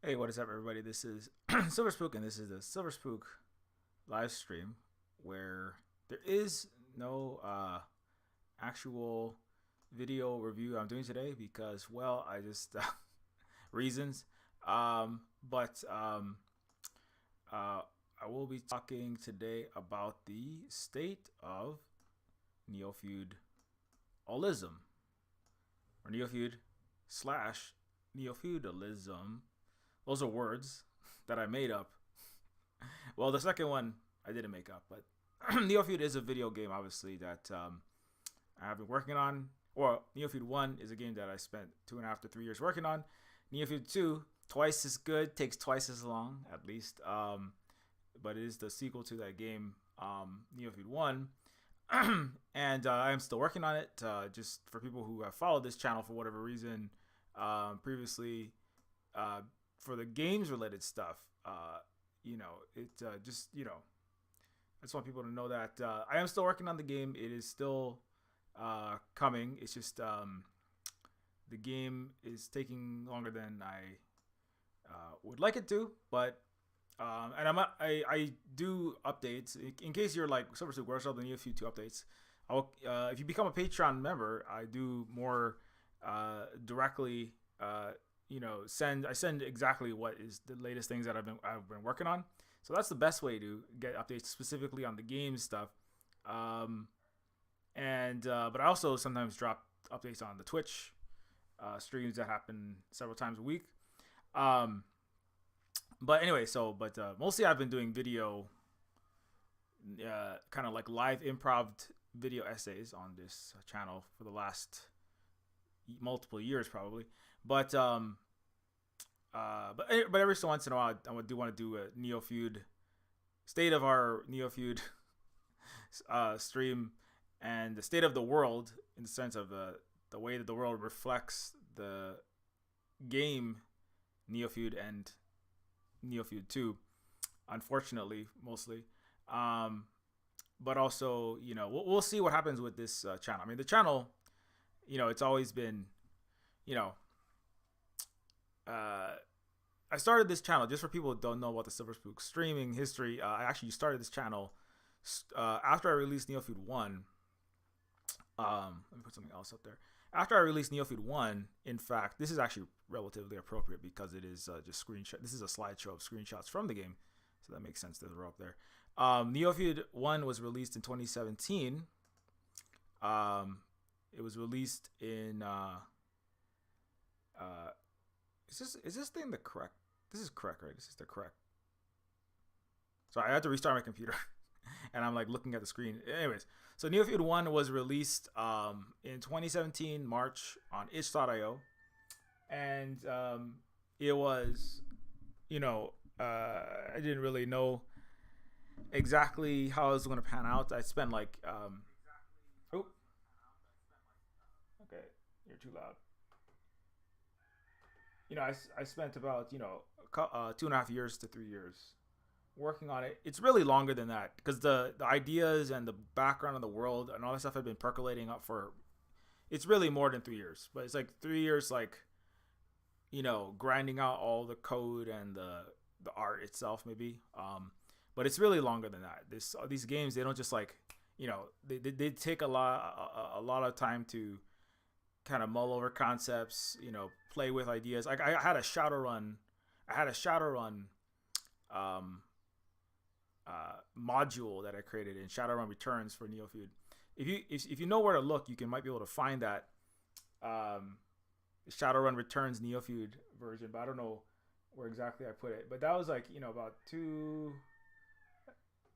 Hey, what is up, everybody? This is Silver Spook, and this is the Silver Spook live stream where there is no actual video review I'm doing today because, well, I just reasons. But uh, I will be talking today about the state of Neofeud alism or Neofeud slash Neofeudalism. Those are words that I made up. Well, the second one I didn't make up, but Neofeud is a video game, obviously, that I have been working on. Or Neofeud 1 is a game that I spent 2.5 to 3 years working on. Neofeud 2, twice as good, takes twice as long, at least. But it is the sequel to that game, Neofeud 1. And I am still working on it. Just for people who have followed this channel for whatever reason, previously, for the games related stuff, I just want people to know that I am still working on the game. It is still coming. It's just the game is taking longer than I would like it to, but and I do updates in case you're like Silver Soup. Where's all the Neofeud 2 updates? If you become a Patreon member, I do more directly. I send exactly what is the latest things that I've been working on. So that's the best way to get updates specifically on the game stuff. But I also sometimes drop updates on the Twitch streams that happen several times a week. Mostly I've been doing video, kind of like live improv video essays on this channel for the last multiple years probably. But every so once in a while, I do want to do a Neofeud state of our Neofeud stream and the state of the world in the sense of the way that the world reflects the game Neofeud and Neofeud 2, unfortunately, mostly. But also, we'll see what happens with this channel. I mean, the channel, it's always been, I started this channel just for people who don't know about the Silver Spook streaming history. I actually started this channel after I released Neofeud 1. Let me put something else up there. After I released Neofeud 1, in fact, this is actually relatively appropriate because it is just screenshot. This is a slideshow of screenshots from the game, so that makes sense to throw up there. Neofeud 1 was released in 2017. It was released in is this thing the correct? This is correct, right? This is the correct. Sorry, I had to restart my computer, and I'm like looking at the screen. Anyways, so Neofeud 1 was released in 2017 March on itch.io, and it was, I didn't really know exactly how it was going to pan out. I spent like okay, you're too loud. I spent about 2.5 years to 3 years working on it. It's really longer than that because the ideas and the background of the world and all that stuff had been percolating up for. It's really more than 3 years, but it's like 3 years, like grinding out all the code and the art itself, maybe. But it's really longer than that. These games, they don't just like they take a lot of time to kind of mull over concepts, play with ideas. Like I had a Shadowrun module that I created in Shadowrun Returns for Neofeud. If you know where to look, you might be able to find that Shadowrun Returns Neofeud version, but I don't know where exactly I put it. But that was like about that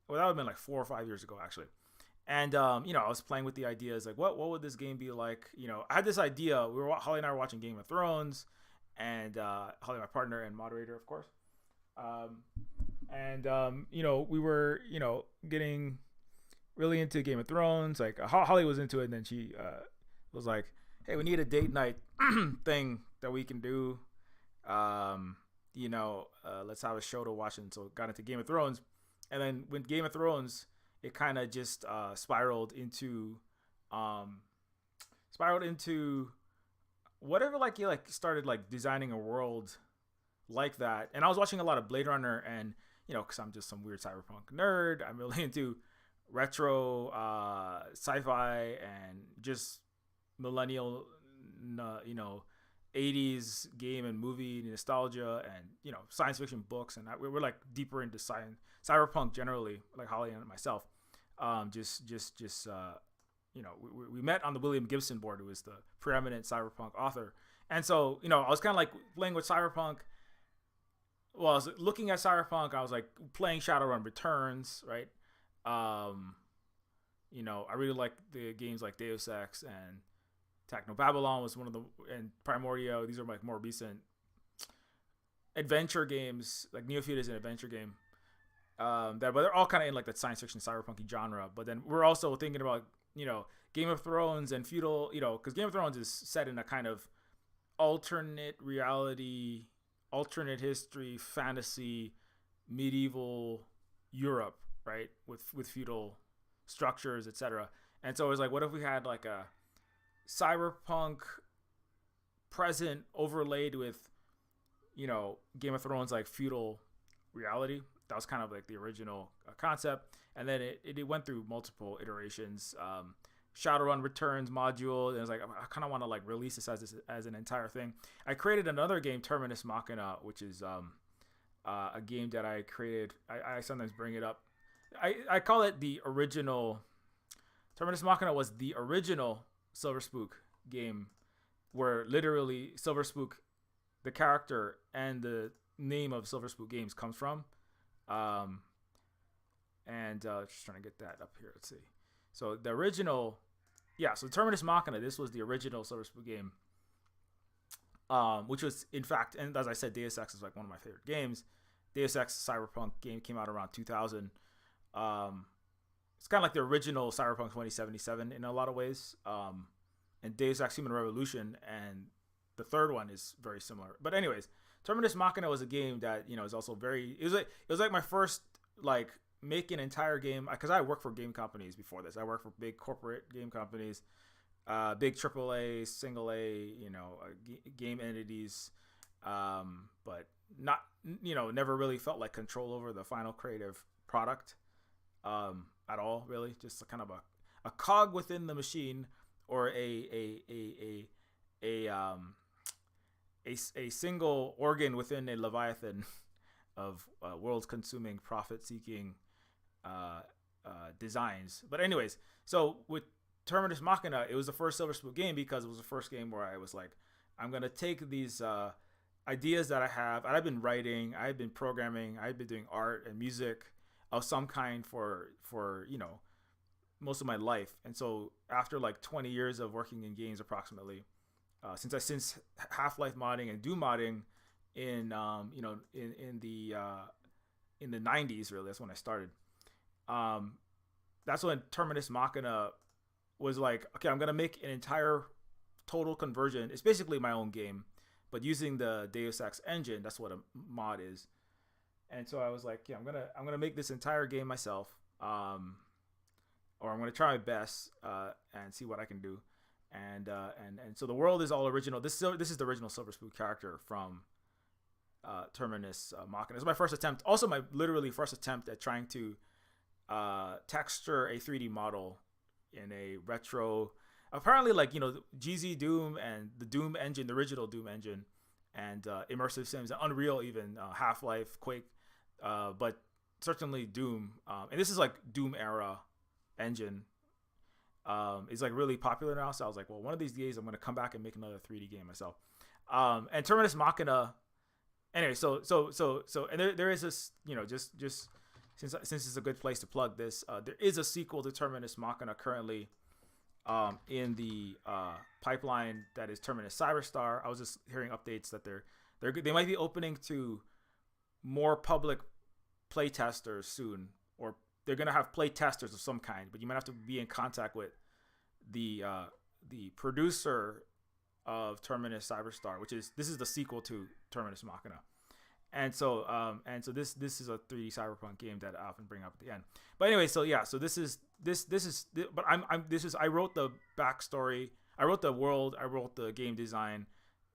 would have been like 4 or 5 years ago actually. And I was playing with the ideas, like what would this game be like? I had this idea. Holly and I were watching Game of Thrones, and Holly, my partner and moderator, of course. We were getting really into Game of Thrones. Like Holly was into it, and then she was like, "Hey, we need a date night thing that we can do. Let's have a show to watch." And so got into Game of Thrones, and then when Game of Thrones, it kind of just spiraled into whatever. Like you like started like designing a world like that. And I was watching a lot of Blade Runner, and because I'm just some weird cyberpunk nerd, I'm really into retro sci-fi and just millennial, 80s game and movie nostalgia, and science fiction books, and we're like deeper into science, cyberpunk generally, like Holly and myself. We met on the William Gibson board, who is the preeminent cyberpunk author. And so, I was kind of like playing with cyberpunk. Well, I was looking at cyberpunk. I was like playing Shadowrun Returns, right? I really like the games like Deus Ex and Techno Babylon was one of and Primordia. These are like more recent adventure games. Like Neofeud is an adventure game. But they're all kind of in like that science fiction cyberpunky genre. But then we're also thinking about Game of Thrones and feudal, because Game of Thrones is set in a kind of alternate reality, alternate history, fantasy, medieval Europe, right? With feudal structures, etc. And so it was like, what if we had like a cyberpunk present overlaid with, Game of Thrones like feudal reality? That was kind of like the original concept. And then it went through multiple iterations. Shadowrun Returns module, and I was like, I kind of want to like release this as an entire thing. I created another game, Terminus Machina, which is a game that I created. I sometimes bring it up. I call it the original. Terminus Machina was the original Silver Spook game, where literally Silver Spook, the character and the name of Silver Spook Games comes from. Just trying to get that up here. Let's see. So the original, so Terminus Machina, this was the original Silver Spook game, which was, in fact, and as I said, Deus Ex is like one of my favorite games. Deus Ex Cyberpunk game came out around 2000. It's kind of like the original Cyberpunk 2077 in a lot of ways. And Deus Ex Human Revolution and the third one is very similar. But anyways, Terminus Machina was a game that, is also it was like my first like make an entire game, because I worked for game companies before this. I worked for big corporate game companies, big AAA, single A, game entities, but not, never really felt like control over the final creative product at all, really. Just kind of a cog within the machine, or a single organ within a leviathan of world-consuming, profit-seeking designs. But anyways, so with Terminus Machina, it was the first Silver Spook game because it was the first game where I was like, I'm gonna take these ideas that I have, and I've been writing, I've been programming, I've been doing art and music of some kind for most of my life. And so after like 20 years of working in games, approximately, since Half-Life modding and Doom modding in the 90s, really, that's when I started. That's when Terminus Machina was like, okay, I'm gonna make an entire total conversion. It's basically my own game, but using the Deus Ex engine. That's what a mod is. And so I was like, yeah, I'm gonna make this entire game myself, or I'm gonna try my best and see what I can do. And so the world is all original. This is the original Silver Spook character from Terminus Machina. It's my first attempt, also my literally first attempt at trying to texture a 3D model in a retro, apparently like GZ Doom and the Doom engine, the original Doom engine, and immersive sims, Unreal, even Half-Life, Quake, but certainly Doom, and this is like Doom era engine. Is like really popular now, so I was like, well, one of these days I'm gonna come back and make another 3D game myself. And Terminus Machina. Anyway, so and there is this, just since it's a good place to plug this, there is a sequel to Terminus Machina currently in the pipeline, that is Terminus Cyberstar. I was just hearing updates that they might be opening to more public playtesters soon, or they're gonna have play testers of some kind, but you might have to be in contact with the producer of Terminus Cyberstar, this is the sequel to Terminus Machina, and so this is a 3D cyberpunk game that I often bring up at the end. But anyway, so I wrote the backstory, I wrote the world, I wrote the game design,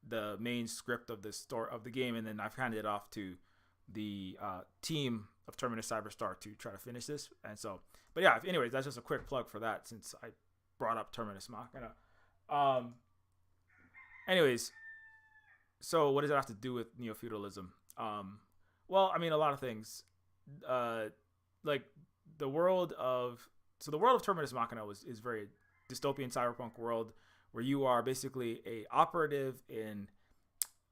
the main script of the story of the game, and then I've handed it off to the team of Terminus Cyberstar to try to finish this. And so, but yeah, anyways, that's just a quick plug for that since I brought up Terminus Machina. Anyways, so what does it have to do with neo-feudalism? Well, I mean, a lot of things. Like the world of Terminus Machina is very dystopian cyberpunk world where you are basically a operative in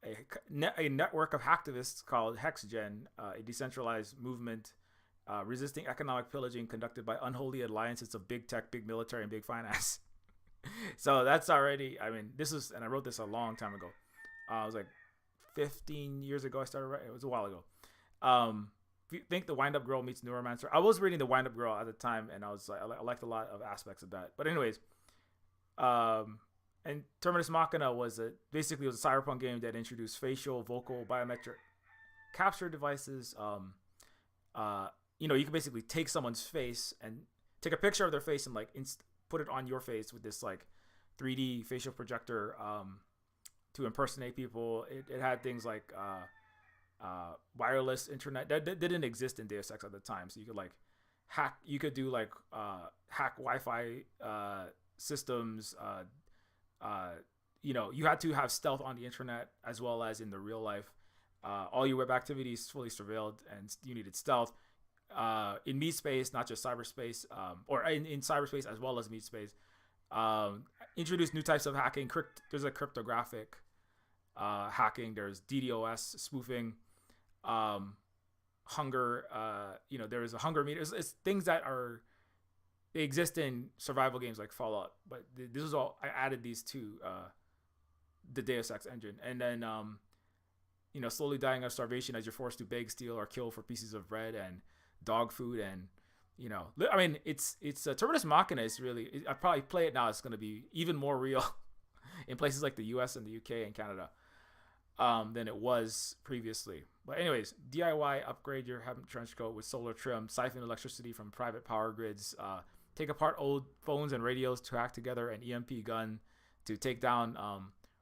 a network of hacktivists called HexGen, a decentralized movement resisting economic pillaging conducted by unholy alliances of big tech, big military, and big finance. So that's already, I mean, and I wrote this a long time ago. It was like 15 years ago I started writing. It was a while ago. If you think The Wind-Up Girl meets Neuromancer, I was reading The Wind-Up Girl at the time, and I was like, I liked a lot of aspects of that. But anyways, and Terminus Machina was basically a cyberpunk game that introduced facial, vocal, biometric capture devices. You can basically take someone's face and take a picture of their face and like put it on your face with this like 3D facial projector to impersonate people. It had things like wireless internet that didn't exist in Deus Ex at the time, so you could like hack. You could do like hack Wi-Fi systems. You had to have stealth on the internet as well as in the real life. All your web activities fully surveilled, and you needed stealth. In meat space, not just cyberspace, or in cyberspace as well as meat space. Introduce new types of hacking. There's a cryptographic hacking. There's DDoS spoofing. Hunger. There is a hunger meter. It's things that they exist in survival games like Fallout. But this is all I added these to the Deus Ex engine, and then slowly dying of starvation as you're forced to beg, steal, or kill for pieces of bread and dog food. And I mean, it's Terminus Machina is really, I probably play it now, it's going to be even more real in places like the US and the UK and Canada than it was previously. But anyways, DIY, upgrade your hemp trench coat with solar trim, siphon electricity from private power grids, take apart old phones and radios to hack together an EMP gun to take down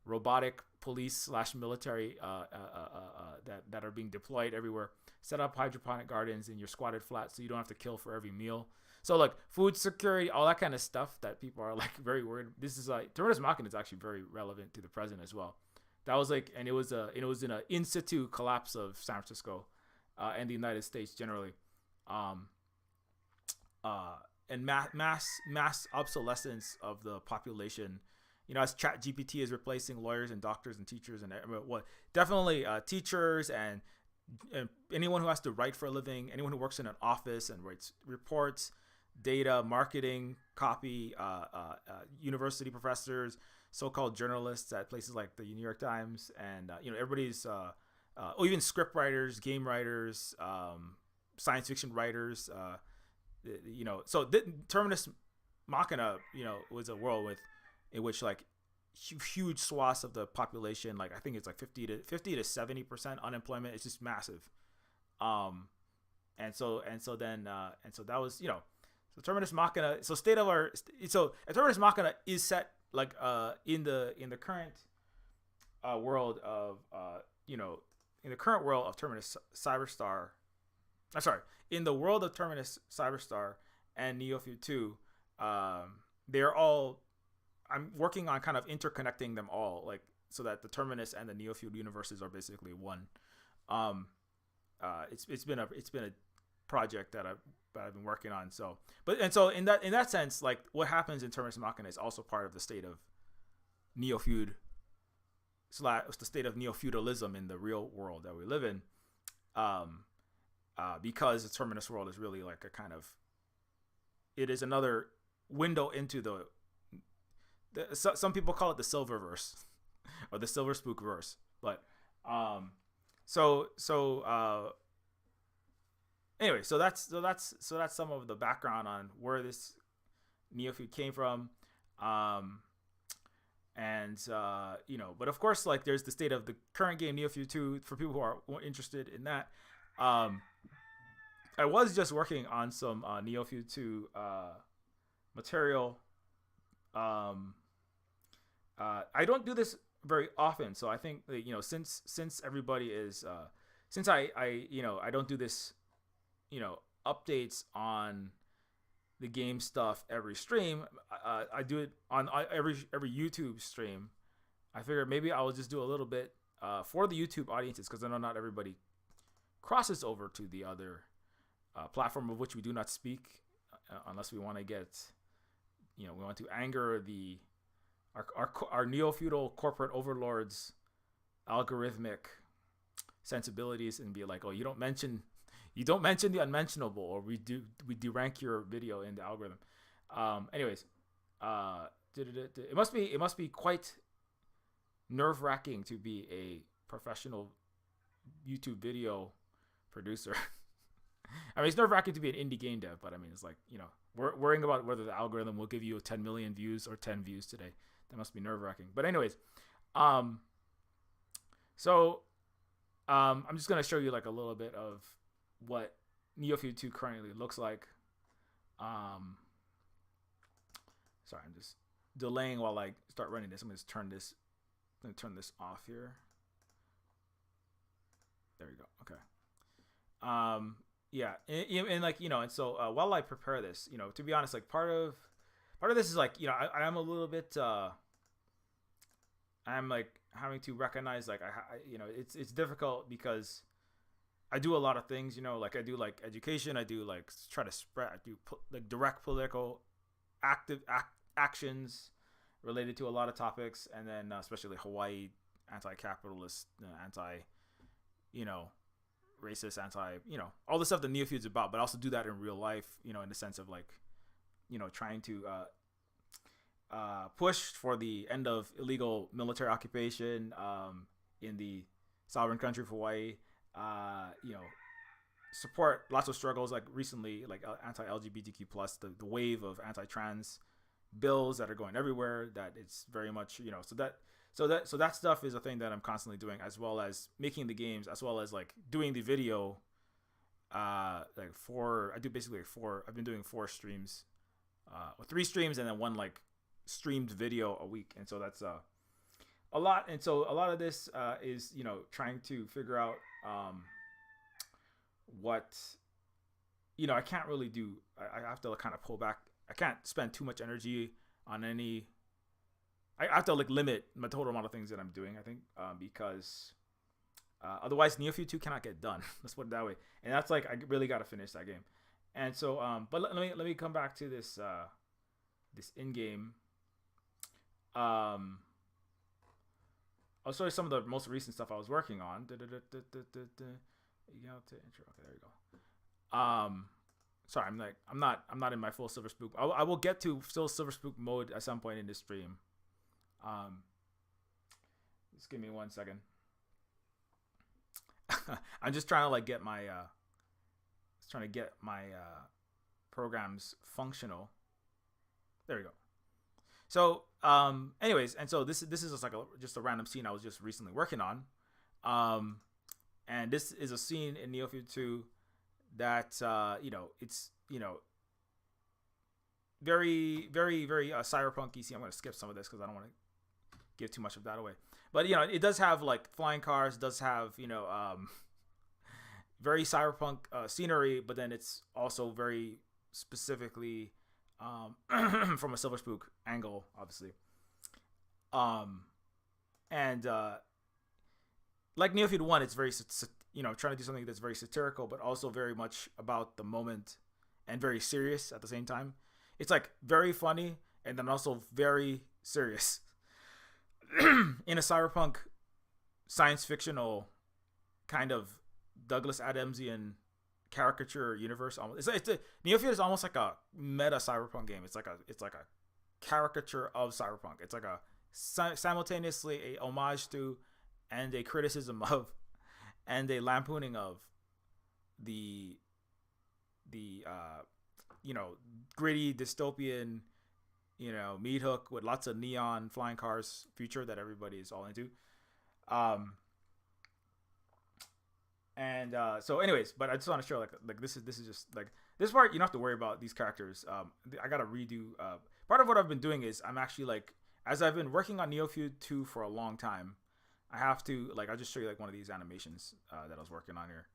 robotic police / military that are being deployed everywhere. Set up hydroponic gardens in your squatted flat so you don't have to kill for every meal. So like food security, all that kind of stuff that people are like very worried. This is like Terminus Machina is actually very relevant to the present as well. That was like, and it was in an in situ collapse of San Francisco and the United States generally, and mass obsolescence of the population. As ChatGPT is replacing lawyers and doctors and teachers and definitely teachers and anyone who has to write for a living, anyone who works in an office and writes reports, data, marketing, copy, university professors, so-called journalists at places like the New York Times, and everybody's even script writers, game writers, science fiction writers. So Terminus Machina, was a world in which like huge swaths of the population, like I think it's like 50 to 70% unemployment. It's just massive. And so that was, so Terminus Machina. So Terminus Machina is set like in the current world of in the current world of Terminus Cyberstar. I'm sorry, in the world of Terminus Cyberstar and Neofeud 2, they're all. I'm working on kind of interconnecting them all, like so that the Terminus and the Neofeud universes are basically one. It's been a project that I've been working on. So in that sense, like what happens in Terminus Machina is also part of the state of Neofeud / the state of neo-feudalism in the real world that we live in. Because the Terminus world is really like a kind of, it is another window into some people call it the Silververse or the Silver Spook verse, but anyway, so that's some of the background on where this Neofeud came from, but of course, like there's the state of the current game Neofeud 2 for people who are interested in that. I was just working on some Neofeud 2 material. I don't do this very often. So I think that, since everybody is since I don't do this, updates on the game stuff every stream. I do it on every YouTube stream. I figured maybe I will just do a little bit for the YouTube audiences, because I know not everybody crosses over to the other platform of which we do not speak, unless we want to get, we want to anger our neo-feudal corporate overlords' algorithmic sensibilities and be like, oh, you don't mention the unmentionable, or we derank your video in the algorithm. Anyways, it must be quite nerve-wracking to be a professional YouTube video producer. I mean, it's nerve-wracking to be an indie game dev, but I mean, it's like, worrying about whether the algorithm will give you 10 million views or 10 views today. That must be nerve-wracking. But anyways, so I'm just gonna show you like a little bit of what Neofeud 2 currently looks like. Sorry, I'm just delaying while I start running this. I'm gonna turn this off here. There we go. Okay. Yeah, and like, and so while I prepare this, to be honest, like part of this is like, I am a little bit I'm like having to recognize, like, it's difficult because I do a lot of things, like I do like education, I do like try to spread, I do like direct political actions related to a lot of topics, and then especially Hawaii, anti-capitalist, racist, all the stuff that Neofeud's about, but I also do that in real life, in the sense of like, trying to push for the end of illegal military occupation in the sovereign country of Hawaii, support lots of struggles, like recently, like anti-LGBTQ plus, the wave of anti-trans bills that are going everywhere, that it's very much, so that stuff is a thing that I'm constantly doing, as well as making the games, as well as like doing the video. I've been doing 4 streams, 3 streams, and then 1 like streamed video a week, and so that's a lot. And so a lot of this is trying to figure out what I can't really do. I have to kind of pull back. I can't spend too much energy on any. I have to like limit my total amount of things that I'm doing, I think, because otherwise Neofeud 2 cannot get done. Let's put it that way. And that's like, I really got to finish that game. And so, but let me come back to this in-game. I'll show you some of the most recent stuff I was working on. You have to intro. Okay, there you go. Sorry, I'm not in my full Silver Spook. I will get to still Silver Spook mode at some point in this stream. Just give me 1 second. I'm just trying to like get my programs functional. There we go. So anyways, and so this is just like just a random scene I was just recently working on, and this is a scene in Neofeud 2 that it's very very very cyberpunk-y. See, I'm going to skip some of this because I don't want to give too much of that away, but it does have like flying cars, does have very cyberpunk scenery, but then it's also very specifically from a Silver Spook angle, obviously, and like Neofeud 1, it's very trying to do something that's very satirical, but also very much about the moment and very serious at the same time. It's like very funny and then also very serious in a cyberpunk science fictional kind of Douglas Adamsian caricature universe. Neofeud is almost like a meta cyberpunk game. It's like a caricature of cyberpunk. It's like a simultaneously a homage to and a criticism of and a lampooning of the gritty dystopian meat hook with lots of neon flying cars future that everybody is all into. So anyways, but I just want to show like this is just like this part, you don't have to worry about these characters. I gotta redo part of what I've been doing is I'm actually like as I've been working on Neofeud 2 for a long time, I have to like I'll just show you like one of these animations that I was working on here.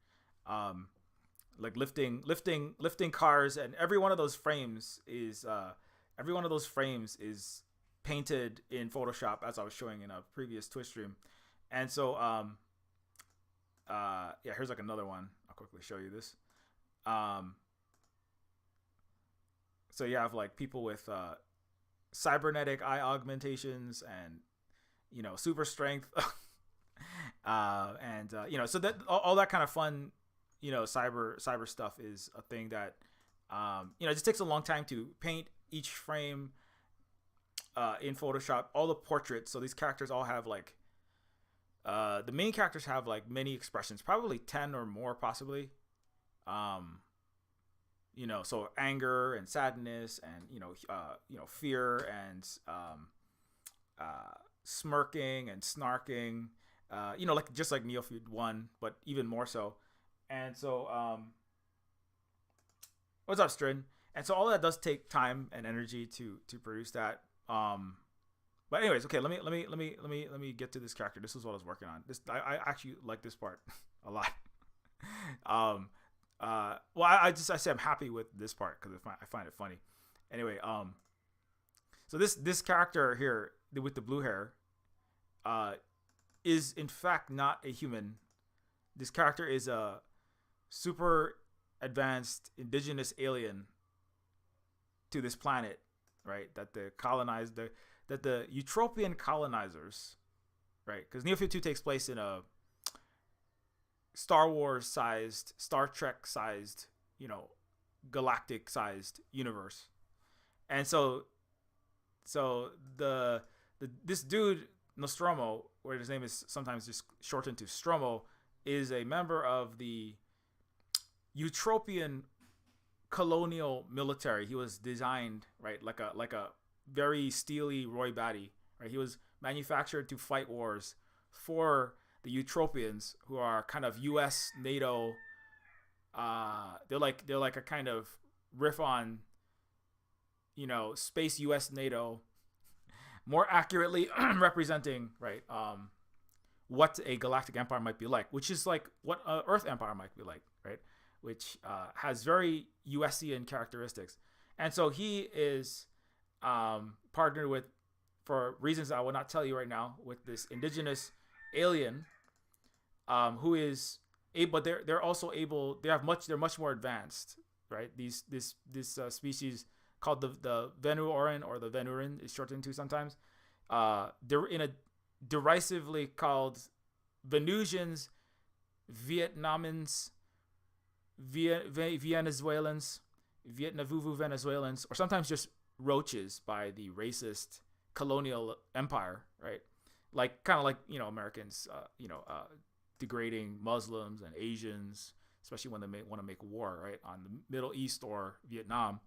Like lifting cars, and every one of those frames is painted in Photoshop, as I was showing in a previous Twitch stream. And so yeah, here's like another one. I'll quickly show you this. So you have like people with cybernetic eye augmentations and, you know, super strength. You know, so that all that kind of fun, you know, cyber stuff is a thing that, you know, it just takes a long time to paint each frame in Photoshop, all the portraits. So these characters all have like, the main characters have like many expressions, probably 10 or more possibly. You know, so anger and sadness and, you know, fear and smirking and snarking, you know, like just like Neofeud 1, but even more so. And so, what's up, Strin? And so all that does take time and energy to produce that. But anyways, okay, let me get to this character. This is what I was working on. I actually like this part a lot. Well, I say I'm happy with this part because I find it funny. Anyway, so this character here with the blue hair, is in fact not a human. This character is a super advanced indigenous alien to this planet, right? That the Eutropian colonizers, right? Because Neofeud 2 takes place in a Star Wars sized, Star Trek sized, you know, galactic sized universe. And so this dude Nostromo, where his name is sometimes just shortened to Stromo, is a member of the Eutropian colonial military. He was designed, right, like a very steely Roy Batty, right? He was manufactured to fight wars for the Eutropians, who are kind of U.S. NATO. They're like a kind of riff on, you know, space U.S. NATO, more accurately representing, right, what a galactic empire might be like, which is like what Earth empire might be like, right, which has very USian characteristics. And so he is partnered with, for reasons I will not tell you right now, with this indigenous alien, who is able, but they're also able. They're much more advanced, right? This species called the Venuoran, or the Venurin is shortened to sometimes. They're in a derisively called Venusians, Vietnamans, Venezuelans, Vietnavuvu Venezuelans, or sometimes just roaches by the racist colonial empire, right? Like kind of like, you know, Americans, degrading Muslims and Asians, especially when they want to make war, right, on the Middle East or Vietnam,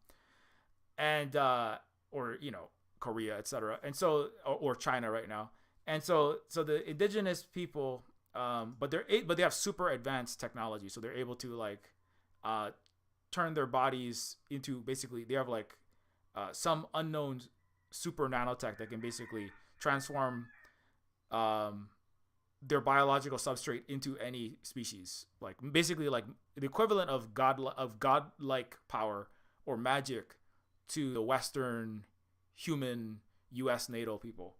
and or, you know, Korea, etc. And so, or China right now. And so the indigenous people, but they have super advanced technology, so they're able to like turn their bodies into, basically they have like some unknown super nanotech that can basically transform their biological substrate into any species, like basically like the equivalent of godlike power or magic to the Western human U.S. NATO people.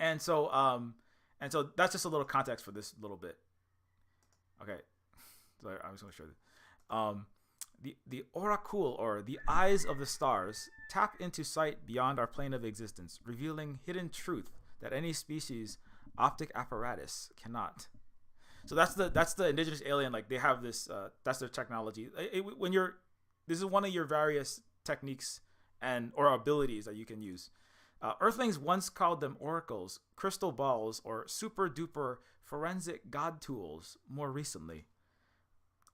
And so that's just a little context for this little bit. Okay, so I'm just gonna show this. The Oracul, or the eyes of the stars, tap into sight beyond our plane of existence, revealing hidden truth that any species optic apparatus cannot. So that's the indigenous alien. Like they have this. That's their technology. This is one of your various techniques or abilities that you can use. Earthlings once called them oracles, crystal balls, or super duper forensic god tools more recently.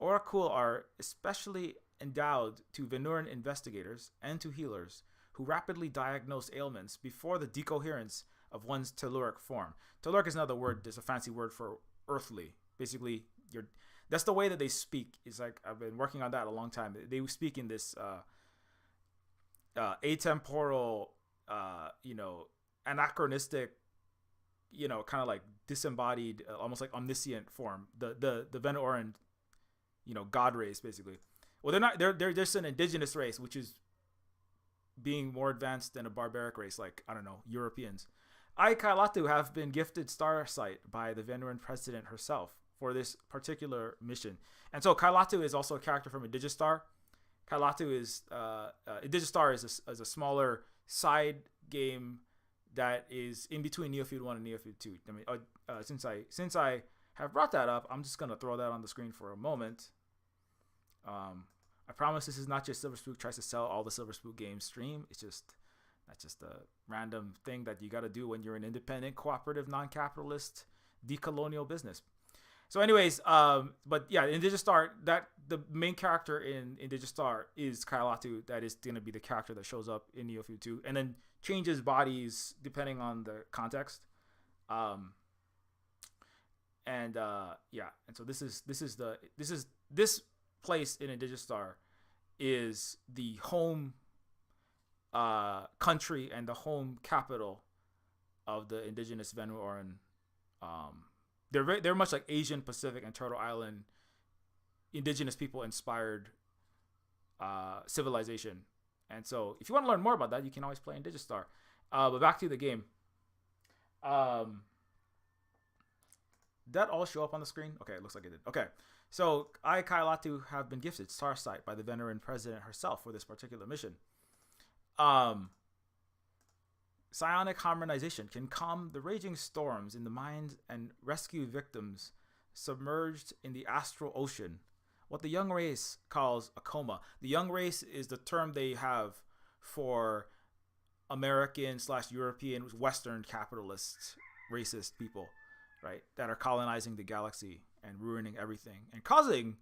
Oracul are especially endowed to Venuran investigators and to healers who rapidly diagnose ailments before the decoherence of one's telluric form. Telluric is another word, just a fancy word for earthly. Basically, that's the way that they speak. It's like, I've been working on that a long time. They speak in this atemporal anachronistic, kind of like disembodied, almost like omniscient form. The Venoran, god race basically. Well, they're not. They're just an indigenous race, which is being more advanced than a barbaric race, like I don't know, Europeans. Ai Kailatu have been gifted Starsight by the Venoran president herself for this particular mission, and so Kailatu is also a character from Indigistar. Kailatu is Indigistar is a smaller side game that is in between Neofeud 1 and Neofeud 2. I mean, since I have brought that up, I'm just gonna throw that on the screen for a moment. I promise this is not just Silver Spook tries to sell all the Silver Spook games stream. That's just a random thing that you got to do when you're an independent, cooperative, non-capitalist, decolonial business. So, anyways, but yeah, in Indigistar, that the main character in Indigistar is Kailatu. That is going to be the character that shows up in Neofeud 2, and then changes bodies depending on the context. And so this place in Indigistar is the home country and the home capital of the indigenous Venoran. They're much like Asian Pacific and Turtle Island indigenous people inspired civilization. And so if you want to learn more about that, you can always play Indigistar. But back to the game. That all show up on the screen? Okay, it looks like it did. Okay, so Ai Kailatu have been gifted Starsight by the Venoran president herself for this particular mission. Psionic harmonization can calm the raging storms in the mind and rescue victims submerged in the astral ocean, what the young race calls a coma. The young race is the term they have for American/European Western capitalist racist people, right, that are colonizing the galaxy and ruining everything and causing,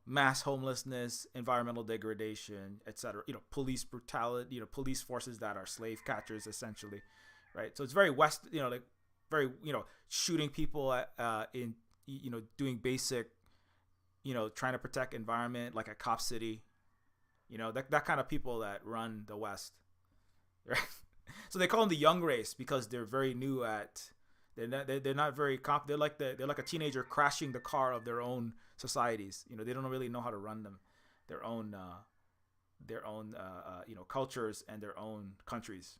mass homelessness, environmental degradation, etc. Police brutality, police forces that are slave catchers essentially, right? So it's very very shooting people in doing basic, trying to protect environment, like a Cop City, that kind of people that run the West, right? So they call them the young race because they're very new at. They're not very they're like a teenager crashing the car of their own societies. They don't really know how to run them, their own cultures and their own countries.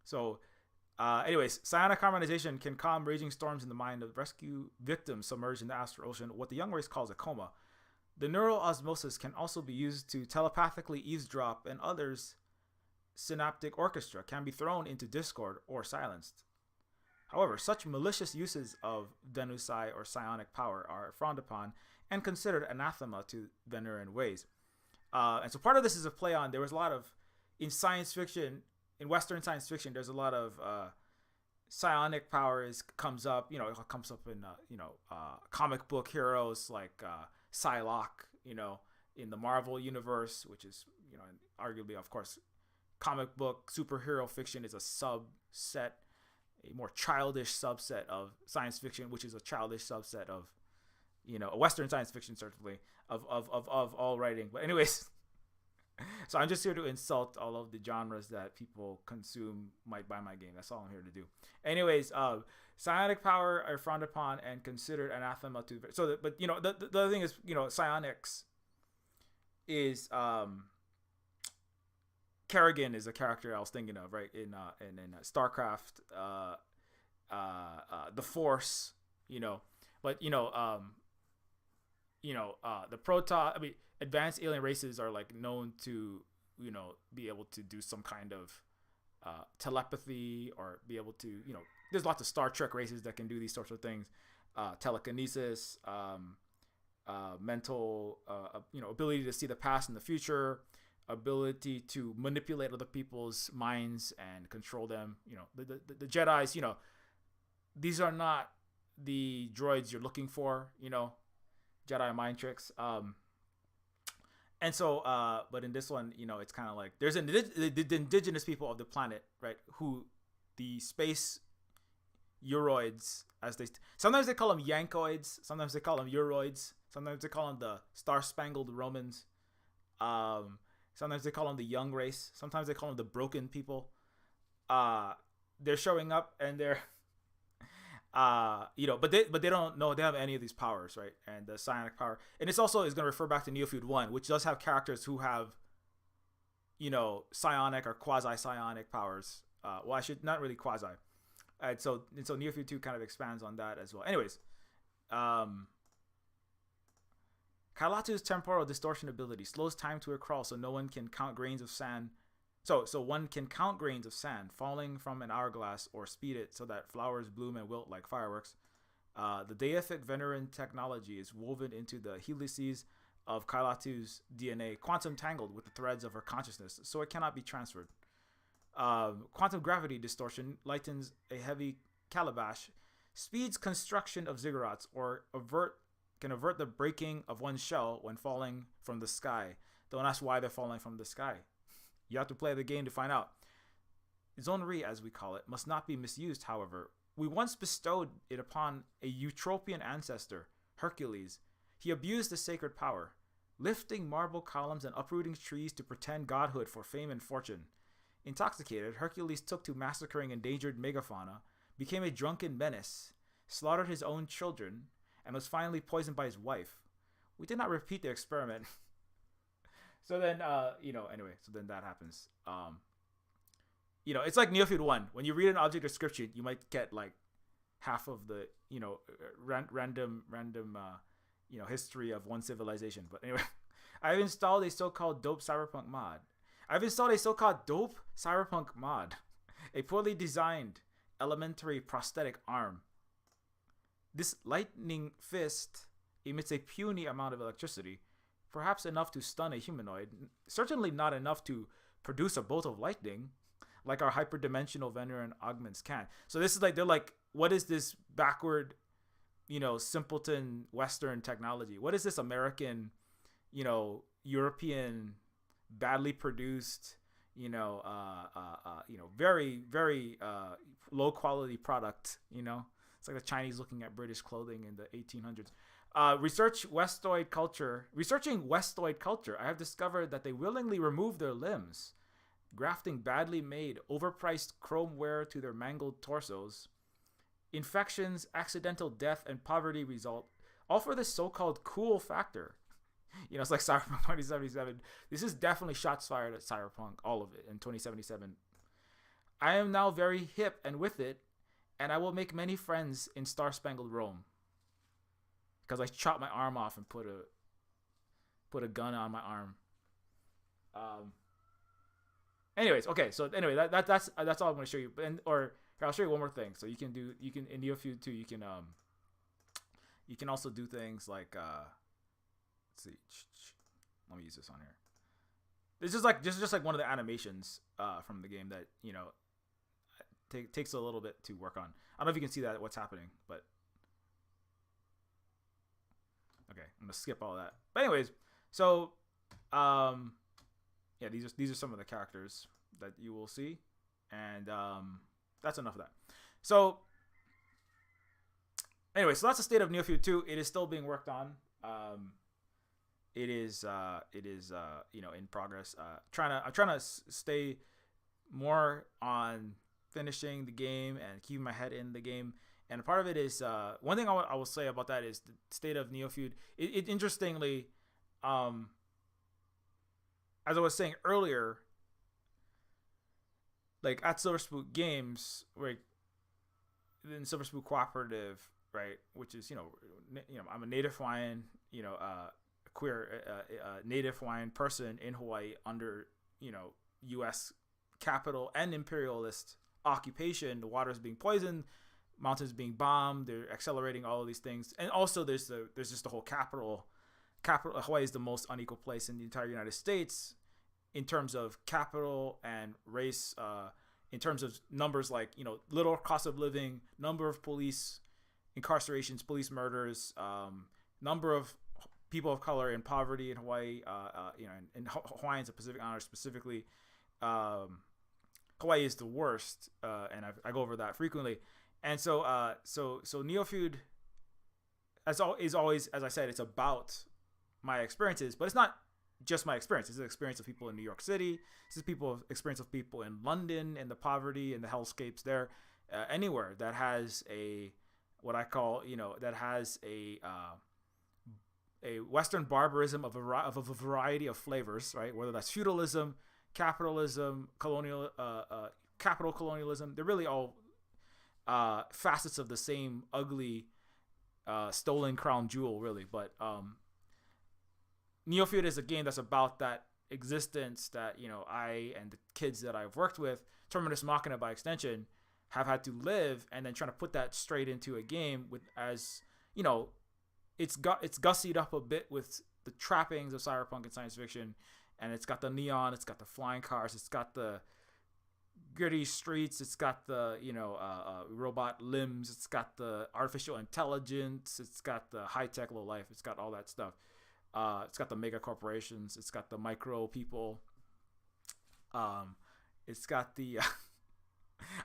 So, anyways, psionic harmonization can calm raging storms in the mind of rescue victims submerged in the astral ocean, what the young race calls a coma. The neural osmosis can also be used to telepathically eavesdrop, and others' synaptic orchestra can be thrown into discord or silenced. However, such malicious uses of Venusai or psionic power are frowned upon and considered anathema to Venoran ways. And so part of this is a play on, there was a lot of, in science fiction, in Western science fiction, there's a lot of psionic powers comes up, it comes up in, comic book heroes like Psylocke, in the Marvel universe, which is, arguably, of course, comic book superhero fiction is a subset, a more childish subset of science fiction, which is a childish subset of, a Western science fiction, certainly, of all writing. But anyways, so I'm just here to insult all of the genres that people consume, might buy my game. That's all I'm here to do. Anyways, psionic power are frowned upon and considered anathema to. So, but the other thing is, psionics is Kerrigan is a character I was thinking of, right, in StarCraft, the Force, but the advanced alien races are like known to, be able to do some kind of telepathy or be able to, there's lots of Star Trek races that can do these sorts of things, telekinesis, mental, ability to see the past and the future, ability to manipulate other people's minds and control them. The Jedis, these are not the droids you're looking for, Jedi mind tricks. And so, but in this one, it's kind of like there's the indigenous people of the planet, right? Who the space Euroids, sometimes they call them Yankoids, sometimes they call them Euroids, sometimes they call them the Star-Spangled Romans. Sometimes they call them the young race. Sometimes they call them the broken people. uh, they're showing up and they're but they don't know they have any of these powers, right? And the psionic power, and it's also is going to refer back to Neofeud 1, which does have characters who have psionic or quasi psionic powers. Well, I should not really quasi. So Neofeud 2 kind of expands on that as well. Anyways, Kailatu's temporal distortion ability slows time to a crawl, so no one can count grains of sand. So one can count grains of sand falling from an hourglass, or speed it so that flowers bloom and wilt like fireworks. The deific Veneran technology is woven into the helices of Kailatu's DNA, quantum tangled with the threads of her consciousness, so it cannot be transferred. Quantum gravity distortion lightens a heavy calabash, speeds construction of ziggurats, or can avert the breaking of one's shell when falling from the sky. Don't ask why they're falling from the sky. You have to play the game to find out. Zonri, as we call it, must not be misused, however. We once bestowed it upon a Eutropian ancestor, Hercules. He abused the sacred power, lifting marble columns and uprooting trees to pretend godhood for fame and fortune. Intoxicated, Hercules took to massacring endangered megafauna, became a drunken menace, slaughtered his own children, and was finally poisoned by his wife. We did not repeat the experiment. So then, so then that happens. It's like Neofeud 1. When you read an object description, you might get like half of the, random, history of one civilization. But anyway, I've installed a so-called dope cyberpunk mod. A poorly designed elementary prosthetic arm. This lightning fist emits a puny amount of electricity, perhaps enough to stun a humanoid, certainly not enough to produce a bolt of lightning, like our hyperdimensional Veneran augments can. So this is like, they're like, what is this backward, simpleton Western technology? What is this American, European, badly produced, very, very low quality product, It's like the Chinese looking at British clothing in the 1800s. Researching Westoid culture, I have discovered that they willingly remove their limbs, grafting badly made, overpriced chrome wear to their mangled torsos. Infections, accidental death, and poverty result, all for this so-called cool factor. It's like Cyberpunk 2077. This is definitely shots fired at Cyberpunk, all of it, in 2077. I am now very hip and with it, and I will make many friends in Star-Spangled Rome. Because I chopped my arm off and put a gun on my arm. Anyways, okay. So anyway, that's all I'm going to show you. Here, I'll show you one more thing. So you can in Neofeud 2, you can also do things like let's see. Let me use this on here. This is just like one of the animations from the game that takes a little bit to work on. I don't know if you can see that what's happening, but. Okay, I'm gonna skip all that. But anyways, so these are some of the characters that you will see, and that's enough of that. So anyway, so that's the State of Neofeud 2. It is still being worked on. It is in progress. I'm trying to stay more on finishing the game and keeping my head in the game. And part of it is one thing I will say about that is the State of Neofeud. It interestingly, as I was saying earlier, like at Silver Spook Games, right, in Silver Spook Cooperative, right, which is I'm a Native Hawaiian, queer Native Hawaiian person in Hawaii under U.S. capital and imperialist occupation. The water is being poisoned. Mountains being bombed, they're accelerating all of these things, and also there's just the whole capital. Hawaii is the most unequal place in the entire United States in terms of capital and race, in terms of numbers like little cost of living, number of police incarcerations, police murders, number of people of color in poverty in Hawaii, and Hawaiians of Pacific Islanders specifically. Hawaii is the worst, and I go over that frequently. And so Neofeud is always, as I said, it's about my experiences, but it's not just my experience. This is the experience of people in New York City. This is experience of people in London and the poverty and the hellscapes there. Anywhere that has a what I call, that has a Western barbarism of a variety of flavors, right? Whether that's feudalism, capitalism, capital colonialism. They're really all facets of the same ugly stolen crown jewel, really. But Neofeud is a game that's about that existence that I and the kids that I've worked with, Terminus Machina by extension, have had to live, and then trying to put that straight into a game with, as it's gussied up a bit with the trappings of cyberpunk and science fiction, and it's got the neon, it's got the flying cars, it's got the gritty streets, it's got the robot limbs, it's got the artificial intelligence, it's got the high tech low life, it's got all that stuff. It's got the mega corporations, it's got the micro people, it's got the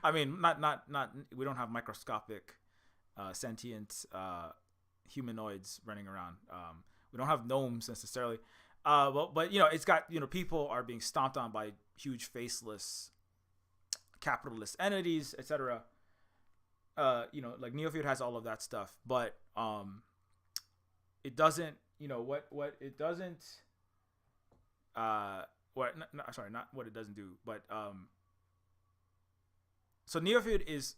I mean, not we don't have microscopic sentient humanoids running around. We don't have gnomes necessarily, but it's got, people are being stomped on by huge faceless capitalist entities, etc. Like Neofeud has all of that stuff, but it doesn't, what it doesn't, not what it doesn't do, but so Neofeud is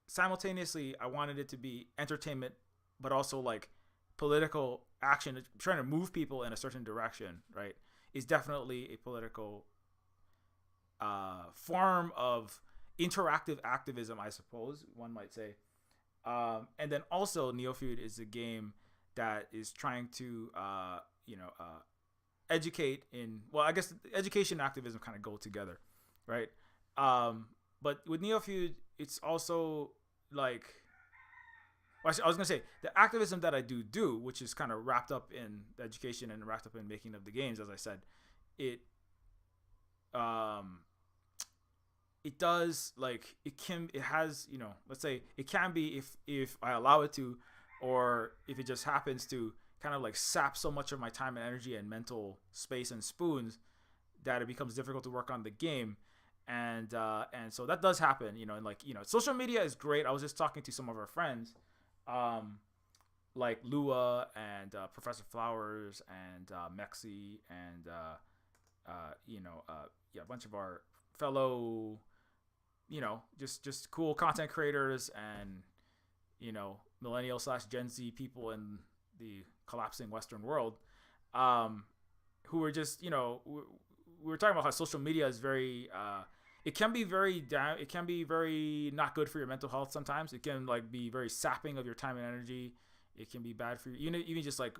simultaneously, I wanted it to be entertainment, but also like political action, trying to move people in a certain direction, right? Is definitely a political form of interactive activism, I suppose one might say. And then also Neofeud is a game that is trying to, educate in, well, I guess education and activism kind of go together, right? But with Neofeud, it's also like, well, I was going to say, the activism that I do, which is kind of wrapped up in the education and wrapped up in making of the games, as I said, it does, like, it has, let's say, it can be, if I allow it to, or if it just happens to kind of like sap so much of my time and energy and mental space and spoons that it becomes difficult to work on the game. And so that does happen, and like, social media is great. I was just talking to some of our friends, like Lua and Professor Flowers and Mexi and a bunch of our fellow, just cool content creators and millennial / Gen Z people in the collapsing Western world, who were just, we were talking about how social media is very it can be very not good for your mental health sometimes. It can like be very sapping of your time and energy. It can be bad for you, even just like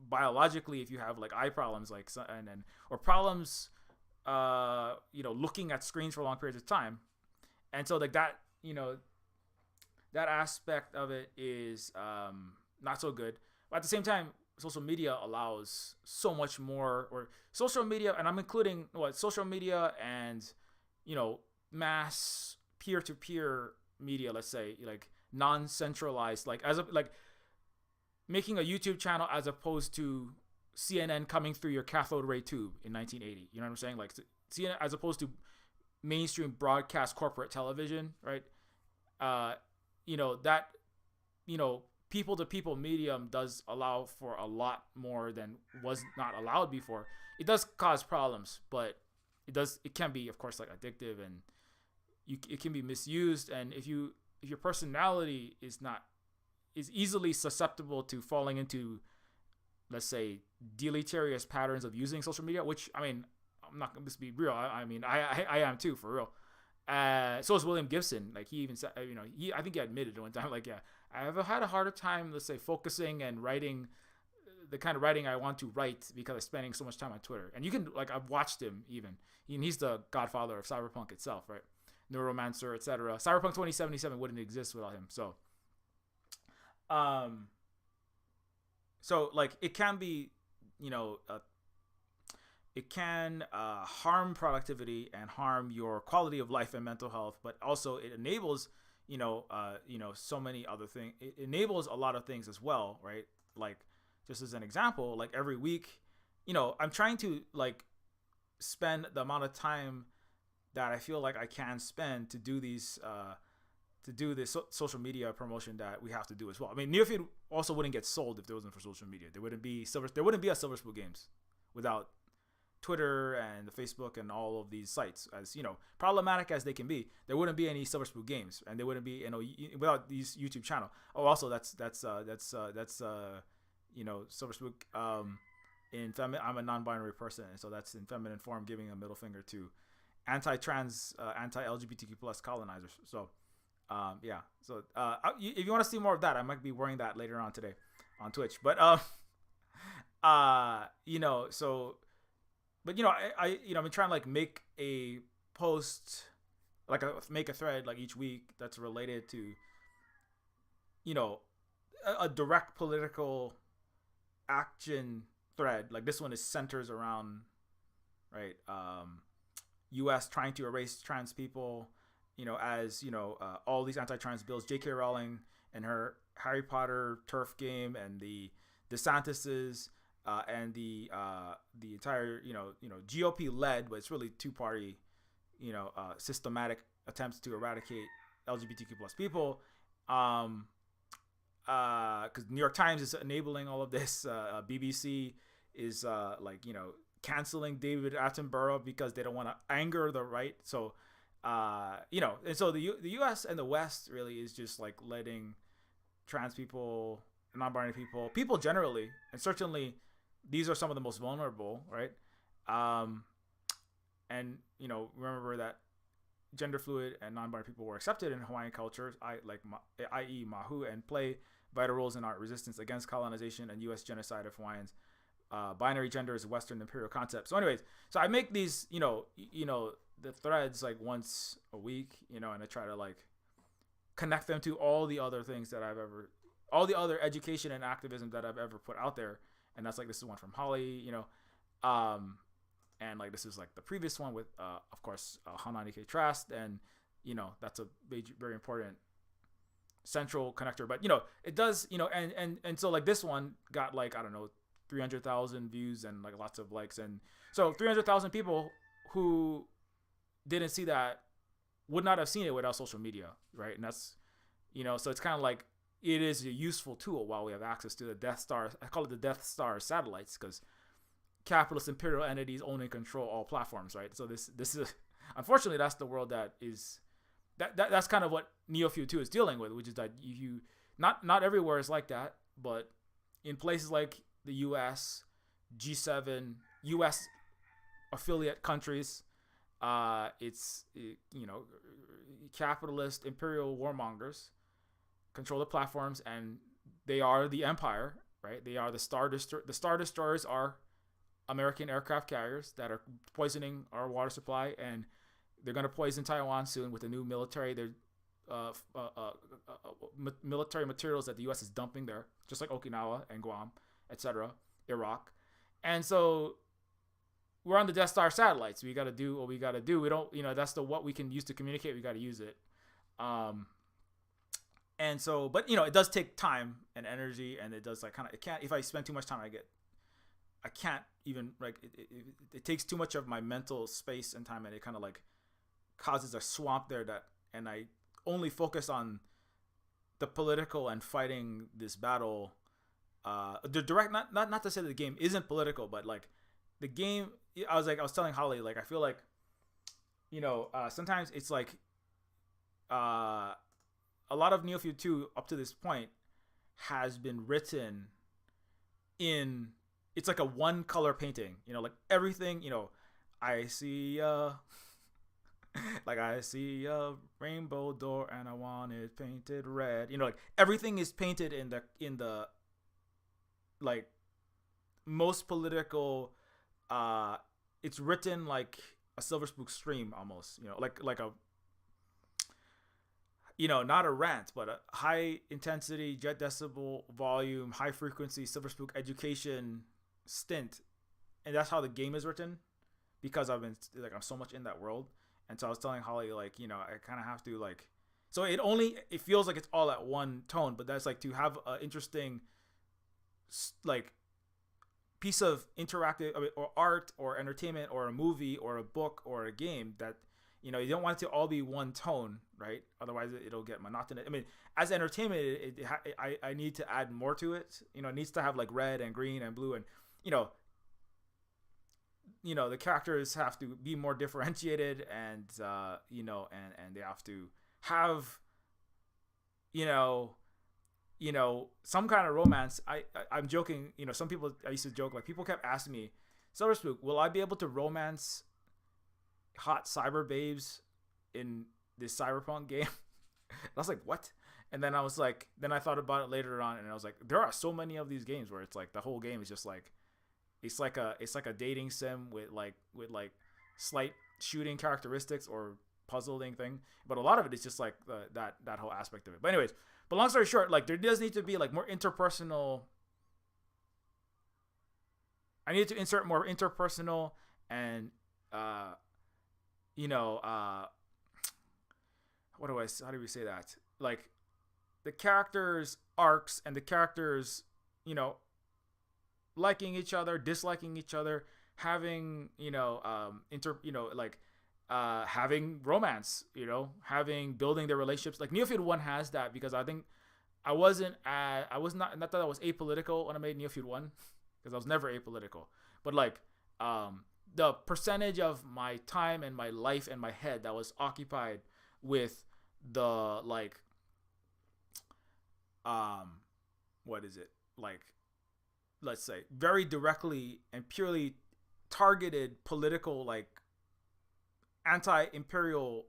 biologically, if you have like eye problems, like, or problems looking at screens for long periods of time. And so like that, that aspect of it is not so good. But at the same time, social media allows so much more, or social media, and I'm including social media and mass peer-to-peer media, let's say, like non-centralized, like making a YouTube channel as opposed to CNN coming through your cathode ray tube in 1980. You know what I'm saying? Like CNN as opposed to mainstream broadcast corporate television, right? That people-to-people medium does allow for a lot more than was not allowed before. It does cause problems, but it can be, of course, like addictive, and it can be misused. And if your personality is easily susceptible to falling into, let's say, deleterious patterns of using social media, which, I mean, I'm not going to be real. I mean, I am too, for real. So is William Gibson. Like, he even said, I think he admitted at one time, like, yeah, I've had a harder time, let's say, focusing and writing the kind of writing I want to write because I'm spending so much time on Twitter. And you can, like, I've watched him even. He's the godfather of cyberpunk itself, right? Neuromancer, etc. Cyberpunk 2077 wouldn't exist without him. So like, it can be, it can harm productivity and harm your quality of life and mental health, but also it enables, so many other things. It enables a lot of things as well, right? Like, just as an example, like every week, I'm trying to like spend the amount of time that I feel like I can spend to do these social media promotion that we have to do as well. I mean, Neofeud also wouldn't get sold if there wasn't for social media. There wouldn't be a Silver Spoon Games without Twitter and the Facebook and all of these sites. As problematic as they can be, there wouldn't be any Silver Spoon Games, and there wouldn't be without these YouTube channel. Oh, also that's Silver Spoon. I'm a non-binary person, and so that's in feminine form, giving a middle finger to anti-trans, anti-LGBTQ plus colonizers. So, yeah. So, if you want to see more of that, I might be wearing that later on today on Twitch. But, so, but I've been trying to like make a post, make a thread like each week that's related to, a direct political action thread. Like this one is centers around, right, U.S. trying to erase trans people, as all these anti-trans bills, J.K. Rowling and her Harry Potter turf game, and the DeSantis's, and the entire GOP led, but it's really two-party, systematic attempts to eradicate LGBTQ plus people. Because New York Times is enabling all of this. BBC is canceling David Attenborough because they don't want to anger the right. So, and so the U.S. and the West really is just like letting trans people, non-binary people generally, and certainly these are some of the most vulnerable, right? And remember that gender fluid and non-binary people were accepted in Hawaiian culture, i.e. Mahu, and play vital roles in our resistance against colonization and U.S. genocide of Hawaiians. Binary gender is a Western imperial concept. So anyways, so I make these, the threads like once a week, and I try to like connect them to all the other things that all the other education and activism that I've ever put out there. And that's like, this is one from Holly, and like, this is like the previous one with, of course, Hananike Trust. And, that's a very important central connector, but it does, and so like this one got like, I don't know, 300,000 views and like lots of likes. And so 300,000 people who didn't see that would not have seen it without social media. Right. And that's, so it's kind of like, it is a useful tool while we have access to the Death Star. I call it the Death Star satellites, because capitalist imperial entities own and control all platforms. Right. So this is, unfortunately, that's the world that is, that's kind of what Neofeud 2 is dealing with, which is that you not everywhere is like that, but in places like the U.S., G7, U.S. affiliate countries, it's capitalist imperial warmongers control the platforms, and they are the empire, right? They are the Star Destroyers are American aircraft carriers that are poisoning our water supply, and they're going to poison Taiwan soon with the new military. They're military materials that the U.S. is dumping there, just like Okinawa and Guam, etc., Iraq. And so we're on the Death Star satellites. We got to do what we got to do. We don't, that's what we can use to communicate. We got to use it. And so, but it does take time and energy, and it does like kind of, it can't, if I spend too much time, I can't even like, it takes too much of my mental space and time, and it kind of like causes a swamp there and I only focus on the political and fighting this battle. The direct, not to say that the game isn't political, but like the game, I was telling Holly, like, I feel like, sometimes it's like, a lot of Neofeud 2 up to this point has been written in, it's like a one color painting, like everything, I see, like I see a rainbow door and I want it painted red, like everything is painted in the like most political, it's written like a Silver Spook stream almost, like a, not a rant, but a high intensity, jet decibel volume, high frequency Silver Spook education stint. And that's how the game is written, because I've been like, I'm so much in that world. And so I was telling Holly, like, I kind of have to like, so it feels like it's all at one tone, but that's like to have an interesting, like, piece of interactive or art or entertainment or a movie or a book or a game that, you know, you don't want it to all be one tone, right? Otherwise it'll get monotonous. I mean, as entertainment, I need to add more to it. You know, it needs to have like red and green and blue, and you know, the characters have to be more differentiated, and you know, and they have to have, you know, some kind of romance. I'm joking. You know, some people, I used to joke, like people kept asking me, Silverspook, will I be able to romance hot cyber babes in this cyberpunk game? I was like, what? And then I was like, then I thought about it later on, and I was like, there are so many of these games where it's like the whole game is just like, it's like a dating sim with slight shooting characteristics or puzzling thing, but a lot of it is just like that whole aspect of it. But anyways, but long story short, like there does need to be like more interpersonal. I need to insert more interpersonal and how do we say that? Like the characters' arcs and the characters, you know, liking each other, disliking each other, having, having romance, you know, building their relationships. Like Neofeud 1 has that, because I think I was not that I was apolitical when I made Neofeud 1, because I was never apolitical. But like the percentage of my time and my life and my head that was occupied with the like what is it? Like, let's say very directly and purely targeted political, like anti-imperial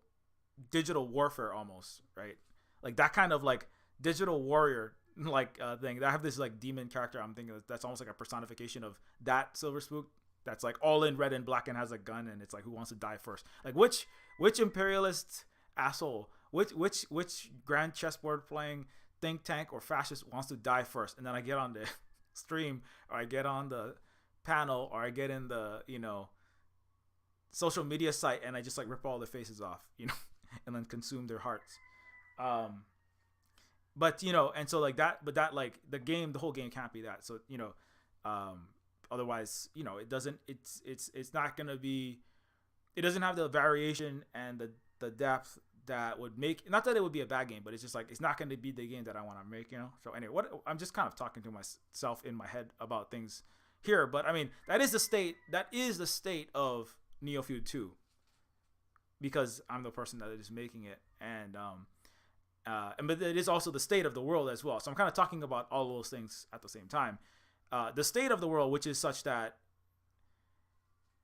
digital warfare almost, right? Like that kind of like digital warrior like thing. I have this like demon character, I'm thinking that's almost like a personification of that Silverspook, that's like all in red and black and has a gun, and it's like, who wants to die first? Like which imperialist asshole, which grand chessboard playing think tank or fascist wants to die first? And then I get on the stream, or I get on the panel, or I get in the, you know, social media site, and I just like rip all their faces off, you know, and then consume their hearts. But you know, and so like that, but that like the whole game can't be that. So, you know, otherwise, you know, it's not gonna be, it doesn't have the variation and the depth that would make, not that it would be a bad game, but it's just like, it's not going to be the game that I want to make, you know? So anyway, I'm just kind of talking to myself in my head about things here, but I mean, that is the state of Neofeud 2, because I'm the person that is making it, and but it is also the state of the world as well. So I'm kind of talking about all those things at the same time. The state of the world, which is such that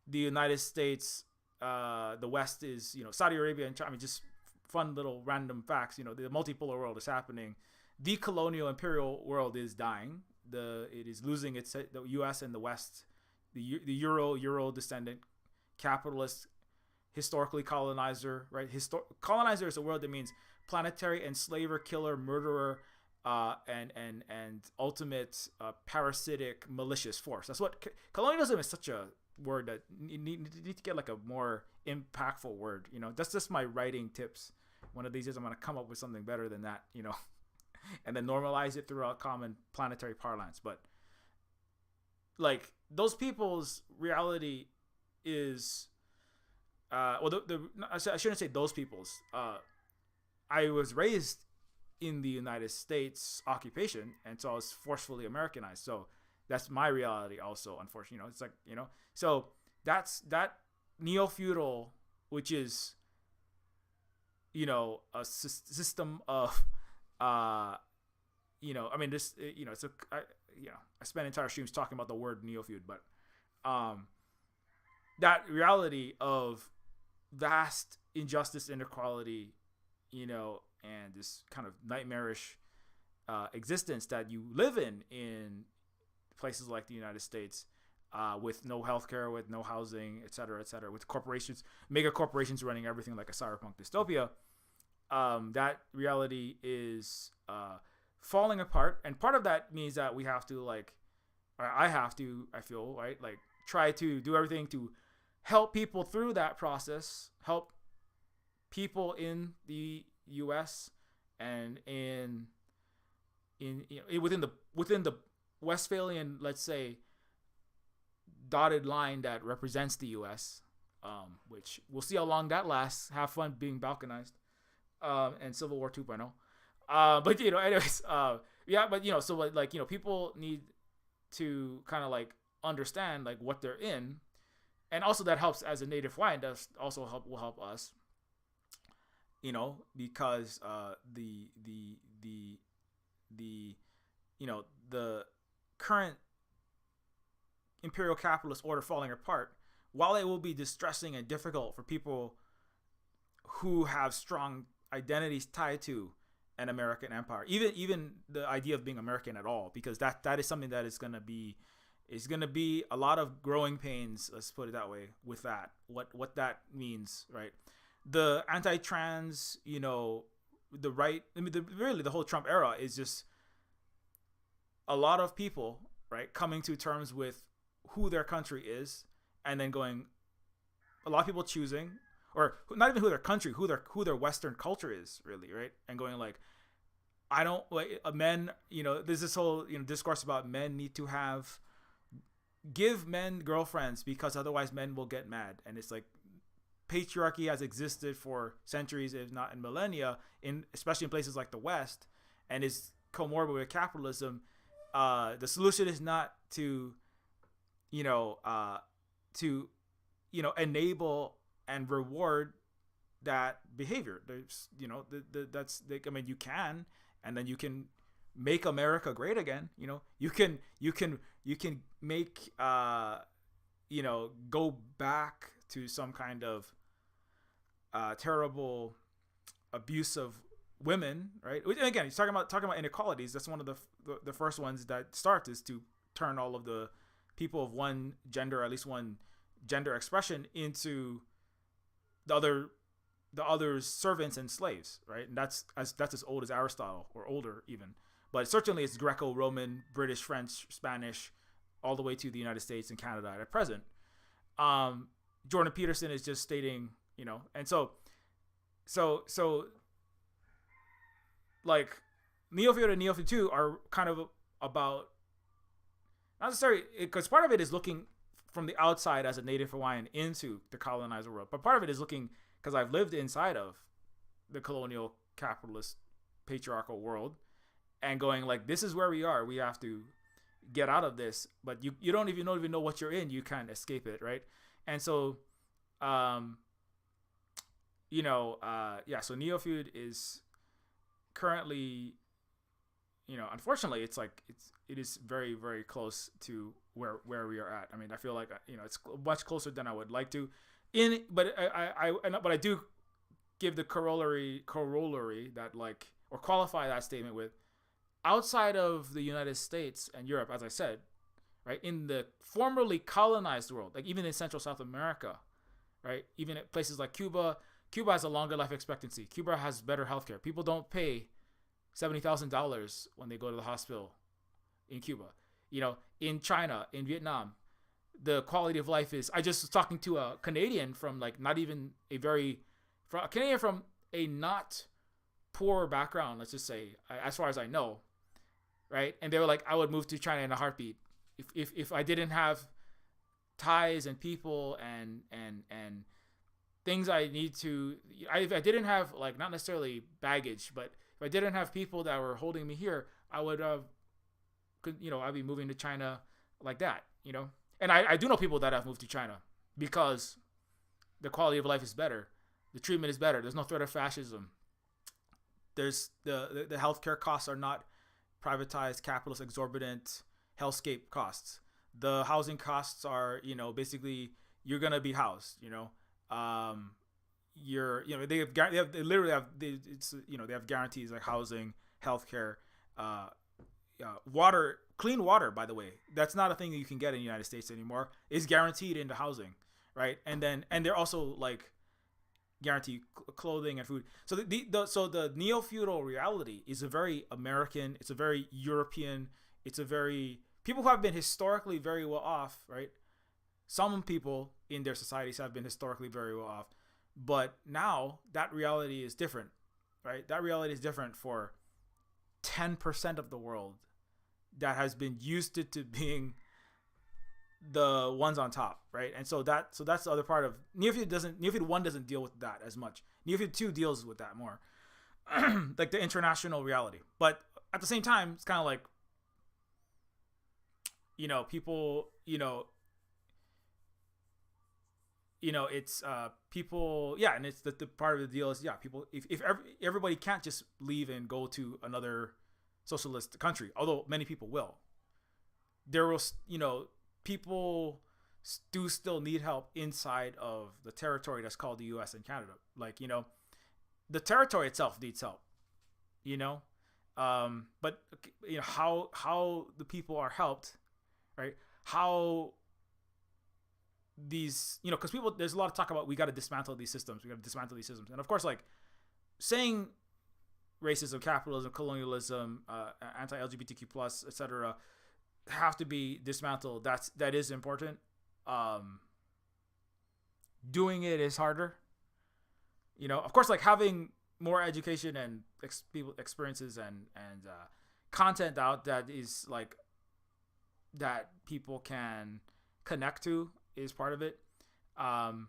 the United States, the West is, you know, Saudi Arabia and China, I mean, just fun little random facts, you know, the multipolar world is happening. The colonial imperial world is dying. It is losing the U.S. and the West, the Euro descendant, capitalist, historically colonizer, right? Colonizer is a word that means planetary enslaver, killer, murderer, and ultimate parasitic, malicious force. That's what colonialism is. Such a word that you need to get like a more impactful word, you know. That's just my writing tips. One of these days I'm going to come up with something better than that, you know, and then normalize it throughout common planetary parlance. But like those people's reality is I shouldn't say those people's. I was raised in the United States occupation, and so I was forcefully Americanized. So that's my reality also, unfortunately. You know, it's like, you know, so that's that neo-feudal, which is, you know, a system of, you know, I mean, this, you know, I spent entire streams talking about the word neo-feud, but that reality of vast injustice, inequality, you know, and this kind of nightmarish existence that you live in places like the United States, with no healthcare, with no housing, et cetera, with corporations, mega corporations running everything like a cyberpunk dystopia. That reality is falling apart, and part of that means that we have to, like, or I feel, right, like, try to do everything to help people through that process, help people in the U.S. and in you know, within the Westphalian, let's say, dotted line that represents the U.S., which we'll see how long that lasts. Have fun being balkanized, and Civil War 2.0. But anyways, yeah, but so like people need to kind of like understand like what they're in, and also that helps as a native Hawaiian. Does also will help us, because the current imperial capitalist order falling apart, while it will be distressing and difficult for people who have strong identities tied to an American empire, even the idea of being American at all, because that is something that is going to be a lot of growing pains, let's put it that way, with that, what that means, right? The anti-trans, the right, really the whole Trump era is just a lot of people, right, coming to terms with who their country is, and then going, a lot of people choosing, or not even who their country, who their Western culture is, really, right? And going like, I don't like men. There's this whole discourse about men need to give men girlfriends because otherwise men will get mad, and it's like patriarchy has existed for centuries, if not in millennia, especially in places like the West, and is comorbid with capitalism. The solution is not to enable and reward that behavior. There's, you can, and then you can make America great again. You can make, go back to some kind of terrible abuse of women, right? And again, he's talking about inequalities. That's one of the first ones that starts, is to turn all of the people of one gender, at least one gender expression, into the other's servants and slaves, right? And that's as old as Aristotle, or older even. But certainly it's Greco-Roman, British, French, Spanish, all the way to the United States and Canada at present. Jordan Peterson is just stating, and so like Neofeud and Neofeud 2 are kind of about, not necessarily, because part of it is looking from the outside as a native Hawaiian into the colonizer world, but part of it is looking, because I've lived inside of the colonial capitalist patriarchal world, and going like, this is where we are. We have to get out of this, but you don't even know what you're in. You can't escape it, right? And so, so Neofeud is currently, unfortunately, it is very, very close to where we are at. I mean, I feel like it's much closer than I would like to. But I do give the corollary that, like, or qualify that statement with, outside of the United States and Europe, as I said, right, in the formerly colonized world, like even in Central South America, right, even at places like Cuba has a longer life expectancy. Cuba has better healthcare. People don't pay $70,000 when they go to the hospital in Cuba. In China, in Vietnam, the quality of life is. I just was talking to a Canadian from a Canadian from a not poor background, let's just say, as far as I know, right? And they were like, I would move to China in a heartbeat if I didn't have ties and people and things I need to. If I didn't have, like, not necessarily baggage, but if I didn't have people that were holding me here, I would have, I'd be moving to China like that, And I do know people that have moved to China because the quality of life is better, the treatment is better, there's no threat of fascism. There's the healthcare costs are not privatized, capitalist, exorbitant hellscape costs. The housing costs are, basically you're gonna be housed. They have guarantees like housing, healthcare, water, clean water. By the way, that's not a thing that you can get in the United States anymore. It's guaranteed into housing, right? And they're also like guarantee clothing and food. So the neo-feudal reality is a very American, it's a very European, it's a very, people who have been historically very well off, right? Some people in their societies have been historically very well off, but now that reality is different, right? That reality is different for 10% of the world that has been used to being the ones on top, right? And so that's the other part of Neofeud 1 doesn't deal with that as much. Neofeud 2 deals with that more. Like the international reality. But at the same time, it's kind of like, people, it's people, yeah, and it's the part of the deal is, yeah, people, if everybody can't just leave and go to another socialist country, although many people will, there will, people do still need help inside of the territory that's called the US and Canada. Like, the territory itself needs help, but how the people are helped, right? How these, because people, there's a lot of talk about, we got to dismantle these systems. And of course, like saying racism, capitalism, colonialism, anti-LGBTQ plus, etc., have to be dismantled. That is important. Doing it is harder. Of course, like having more education and people experiences and content out that is like that people can connect to is part of it. And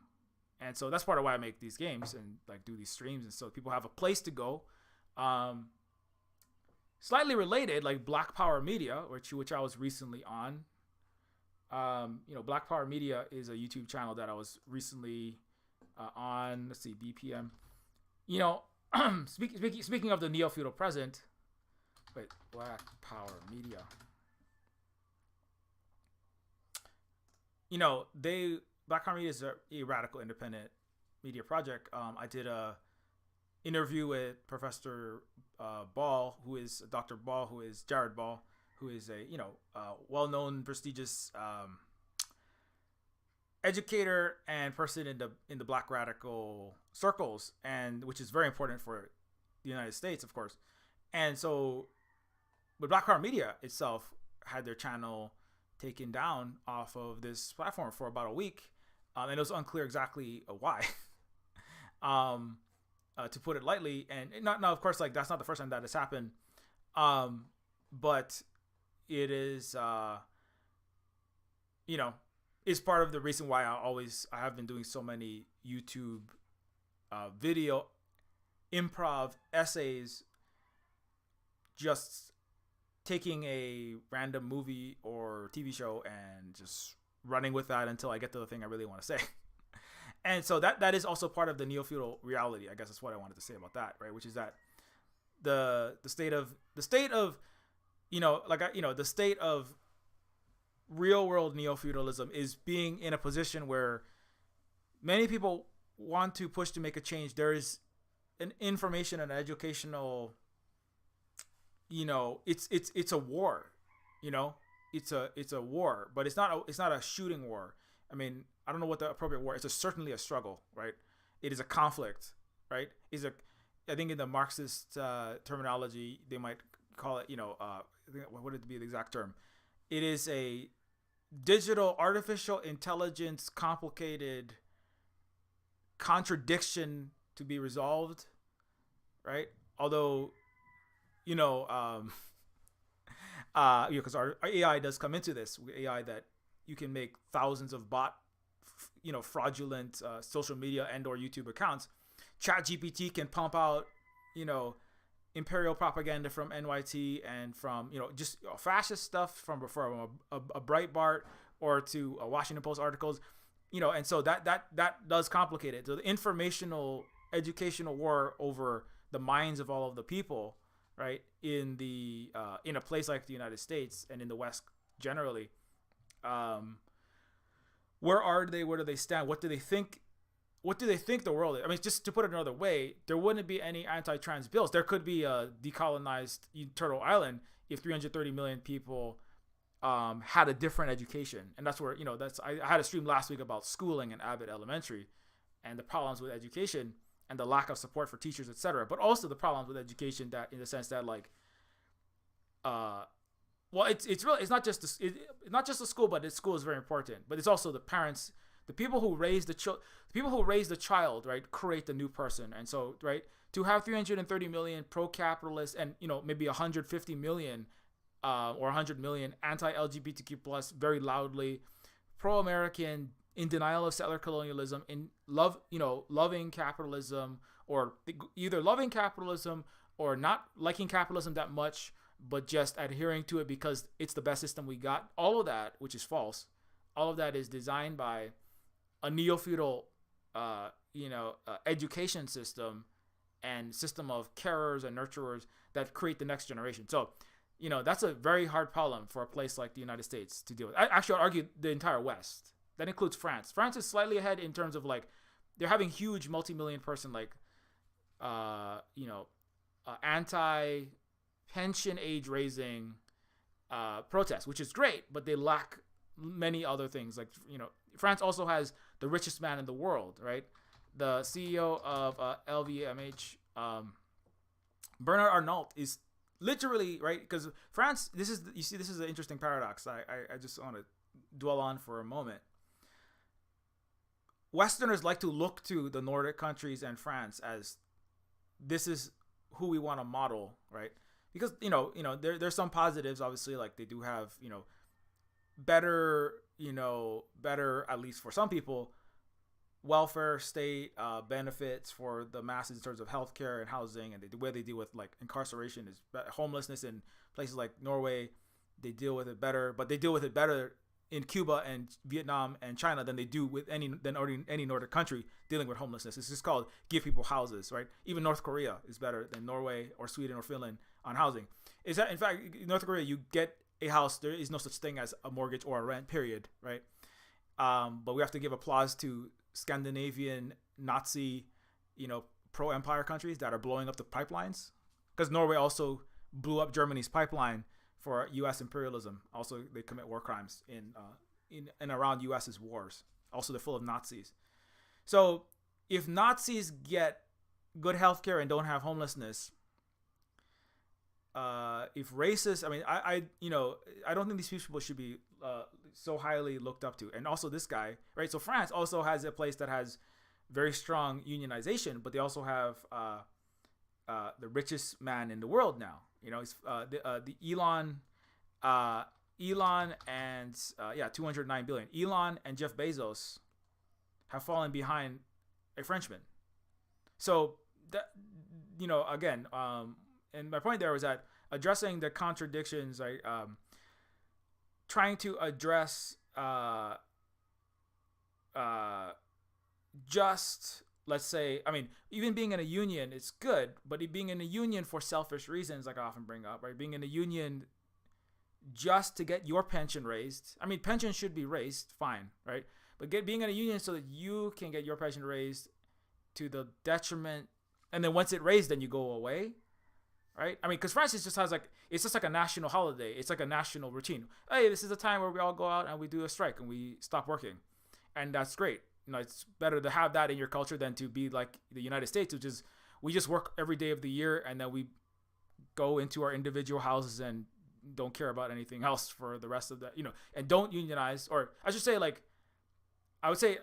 so that's part of why I make these games and like do these streams, and so people have a place to go. Slightly related, like Black Power Media, which I was recently on. Black Power Media is a YouTube channel that I was recently on. Let's see, BPM. Speaking of the neo-feudal present. Wait, Black Power Media. Black Power Media is a radical independent media project. I did a interview with Professor Ball, who is Dr. Ball, who is Jared Ball, who is a well-known, prestigious educator and person in the Black radical circles, and which is very important for the United States, of course. And so, but Black Power Media itself had their channel taken down off of this platform for about a week, and it was unclear exactly why. To put it lightly, and not now, of course, like that's not the first time that has happened, but it is, is part of the reason why I have been doing so many YouTube video improv essays, just taking a random movie or TV show and just running with that until I get to the thing I really want to say. And so that is also part of the neo-feudal reality. I guess that's what I wanted to say about that, right? Which is that the state of the state of real world neo-feudalism is being in a position where many people want to push to make a change. There is an information and educational, it's a war, it's a war, but it's not a shooting war. I mean, I don't know what the appropriate word. It's certainly a struggle, right? It is a conflict, right? I think in the Marxist terminology, they might call it, what would it be the exact term? It is a digital, artificial intelligence, complicated contradiction to be resolved, right? Although, because our AI does come into this, AI that you can make thousands of fraudulent social media and or YouTube accounts. ChatGPT can pump out, imperial propaganda from NYT and from, just fascist stuff from a Breitbart or to Washington Post articles, and so that does complicate it. So the informational, educational war over the minds of all of the people, right, in a place like the United States and in the West generally. Where are they? Where do they stand? What do they think? What do they think the world is? I mean, just to put it another way, there wouldn't be any anti-trans bills. There could be a decolonized Turtle Island if 330 million people had a different education. And that's where, I had a stream last week about schooling in Abbott Elementary and the problems with education and the lack of support for teachers, etc. But also the problems with education that, in the sense that, like, it's not just the school, but the school is very important. But it's also the parents, the people who raise the child, right, create the new person. And so, right, to have 330 million pro-capitalist and maybe 150 million or 100 million anti-LGBTQ plus, very loudly pro-American, in denial of settler colonialism, in loving capitalism, or either loving capitalism or not liking capitalism that much, but just adhering to it because it's the best system we got. All of that, which is false, all of that is designed by a neo-feudal, education system and system of carers and nurturers that create the next generation. So, that's a very hard problem for a place like the United States to deal with. Actually, I'd argue the entire West. That includes France. France is slightly ahead in terms of like they're having huge multi-million person anti-pension age raising protests, which is great, but they lack many other things. Like, France also has the richest man in the world, right? The CEO of LVMH, Bernard Arnault, is literally, right? Because France, this is an interesting paradox I just want to dwell on for a moment. Westerners like to look to the Nordic countries and France as this is who we want to model, right? Because there's some positives, obviously, like they do have better at least for some people, welfare state benefits for the masses in terms of healthcare and housing, and the way they deal with like incarceration is homelessness in places like Norway. They deal with it better, but they deal with it better in Cuba and Vietnam and China than they do with any Nordic country dealing with homelessness. It's just called give people houses, right? Even North Korea is better than Norway or Sweden or Finland on housing. Is that in fact in North Korea you get a house, there is no such thing as a mortgage or a rent, period, right? But we have to give applause to Scandinavian Nazi, pro-empire countries that are blowing up the pipelines, because Norway also blew up Germany's pipeline for U.S. imperialism. Also, they commit war crimes in and around U.S.'s wars. Also, they're full of Nazis. So, if Nazis get good healthcare and don't have homelessness, if racists, I don't think these people should be so highly looked up to. And also, this guy, right? So, France also has a place that has very strong unionization, but they also have the richest man in the world now. It's the Elon and 209 billion. Elon and Jeff Bezos have fallen behind a Frenchman. So that, again, and my point there was that addressing the contradictions, like trying to address just, let's say, even being in a union, it's good, but being in a union for selfish reasons, like I often bring up, right? Being in a union just to get your pension raised. Pension should be raised, fine, right? But being in a union so that you can get your pension raised to the detriment, and then once it's raised, then you go away, right? Because France just has it's just like a national holiday. It's like a national routine. Hey, this is a time where we all go out and we do a strike and we stop working, and that's great. It's better to have that in your culture than to be like the United States, which is we just work every day of the year and then we go into our individual houses and don't care about anything else for the rest of the, and don't unionize. Or I should say, I would say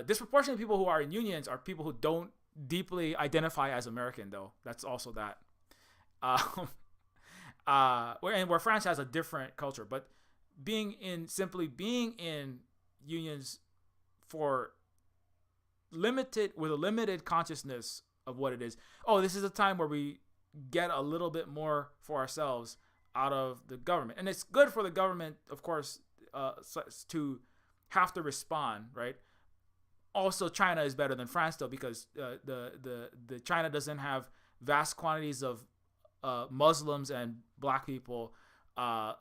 disproportionate people who are in unions are people who don't deeply identify as American, though. That's also that. Where France has a different culture, but being in unions for with a limited consciousness of what it is. Oh, this is a time where we get a little bit more for ourselves out of the government, and it's good for the government, of course, to have to respond, right? Also, China is better than France, though, because the China doesn't have vast quantities of Muslims and black people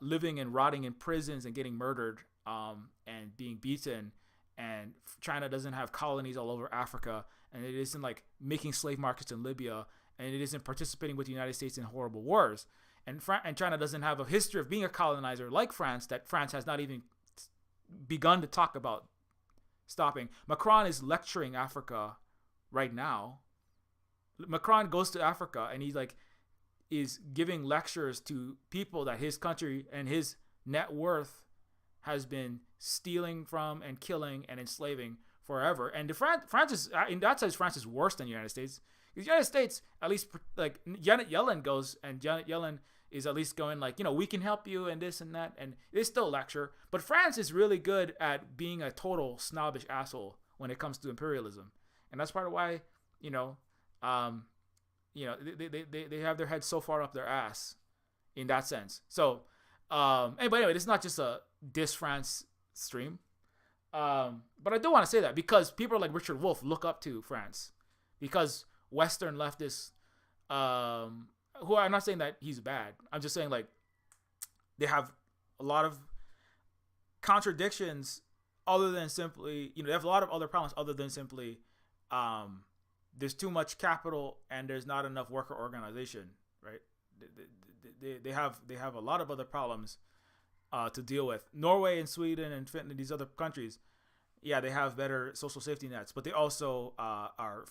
living and rotting in prisons and getting murdered and being beaten. And China doesn't have colonies all over Africa, and it isn't like making slave markets in Libya, and it isn't participating with the United States in horrible wars. And China doesn't have a history of being a colonizer like France, that France has not even begun to talk about stopping. Macron is lecturing Africa right now. Macron goes to Africa and he is giving lectures to people that his country and his net worth has been stealing from and killing and enslaving forever. And France is, in that sense, France is worse than the United States. The United States, at least, like Janet Yellen goes, and Janet Yellen is at least going like, we can help you and this and that, and they still lecture. But France is really good at being a total snobbish asshole when it comes to imperialism, and that's part of why, they have their head so far up their ass in that sense. So, but anyway, it's not just a diss France stream. But I do want to say that because people like Richard Wolff look up to France because Western leftists, who I'm not saying that he's bad. I'm just saying like they have a lot of contradictions other than simply, they have a lot of other problems other than simply, there's too much capital and there's not enough worker organization, right? They have a lot of other problems to deal with. Norway and Sweden and Finland, these other countries, yeah, they have better social safety nets, but they also are,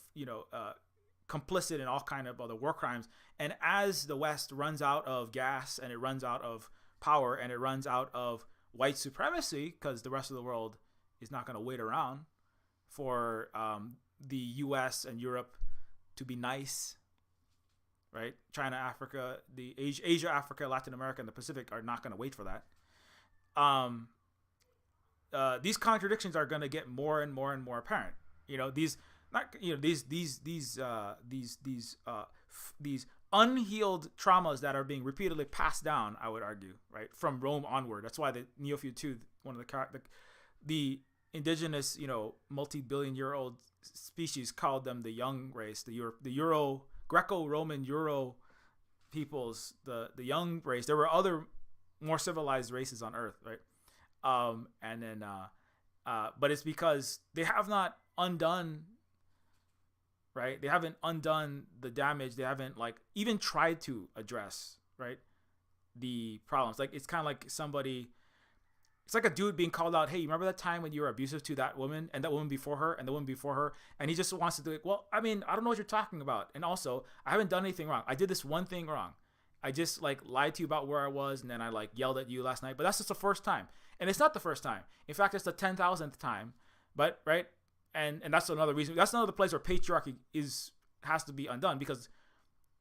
complicit in all kind of other war crimes. And as the West runs out of gas and it runs out of power and it runs out of white supremacy, because the rest of the world is not going to wait around for the U.S. and Europe to be nice, right? China, Africa, the Asia, Africa, Latin America, and the Pacific are not going to wait for that. These contradictions are going to get more and more and more apparent. These unhealed traumas that are being repeatedly passed down, I would argue, right, from Rome onward. That's why the Neofeud 2, one of the indigenous, multi-billion-year-old species called them the young race, the Euro Greco-Roman Euro peoples, the young race. There were other more civilized races on Earth, right? But it's because they have not undone, right? They haven't undone the damage. They haven't even tried to address, right, the problems. Like, it's kind of like it's like a dude being called out. Hey, remember that time when you were abusive to that woman and that woman before her and the woman before her? And he just wants to do it. Well, I mean, I don't know what you're talking about. And also, I haven't done anything wrong. I did this one thing wrong. I just lied to you about where I was, and then I yelled at you last night. But that's just the first time. And it's not the first time. In fact, it's the 10,000th time. But right, and that's another reason. That's another place where patriarchy has to be undone, because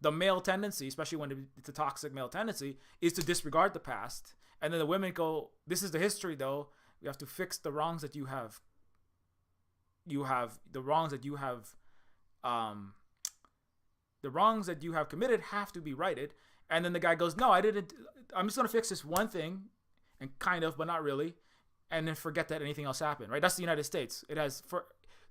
the male tendency, especially when it's a toxic male tendency, is to disregard the past. And then the women go, "This is the history, though. We have to fix the wrongs that you have. The wrongs that you have committed have to be righted." And then the guy goes, "No, I didn't. I'm just gonna fix this one thing, and kind of, but not really, and then forget that anything else happened." Right? That's the United States.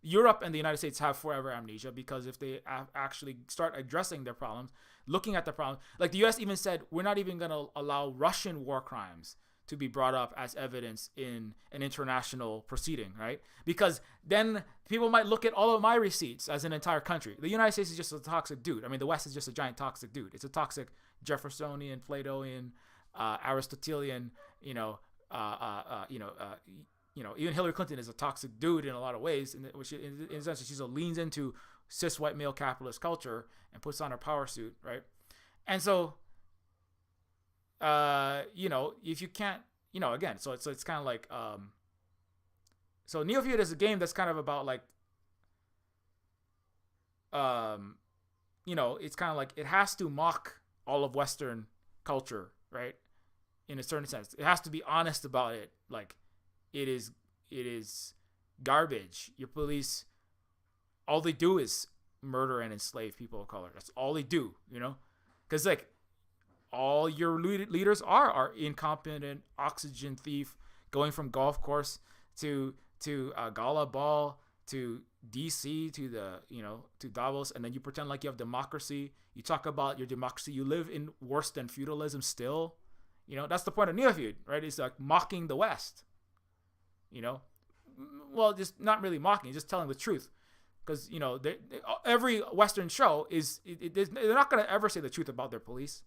Europe and the United States have forever amnesia, because if they actually start addressing their problems, looking at the problem, like the U.S. even said, we're not even going to allow Russian war crimes to be brought up as evidence in an international proceeding, right? Because then people might look at all of my receipts as an entire country. The United States is just a toxic dude. I mean, the West is just a giant toxic dude. It's a toxic Jeffersonian, Platonian, Aristotelian, even Hillary Clinton is a toxic dude in a lot of ways, in the sense that she leans into cis white male capitalist culture and puts on her power suit, right? And so, if you can't, again, so it's kind of like, so Neofeud is a game that's kind of about it's kind of like it has to mock all of Western culture, right? In a certain sense, it has to be honest about it. Like, it is garbage. Your police, all they do is murder and enslave people of color. That's all they do, because all your leaders are incompetent oxygen thief, going from golf course to gala ball to DC to Davos, and then you pretend like you have democracy. You talk about your democracy. You live in worse than feudalism still. That's the point of Neofeud, right? It's like mocking the West. Well, just not really mocking, just telling the truth. Because, every Western show they're not going to ever say the truth about their police.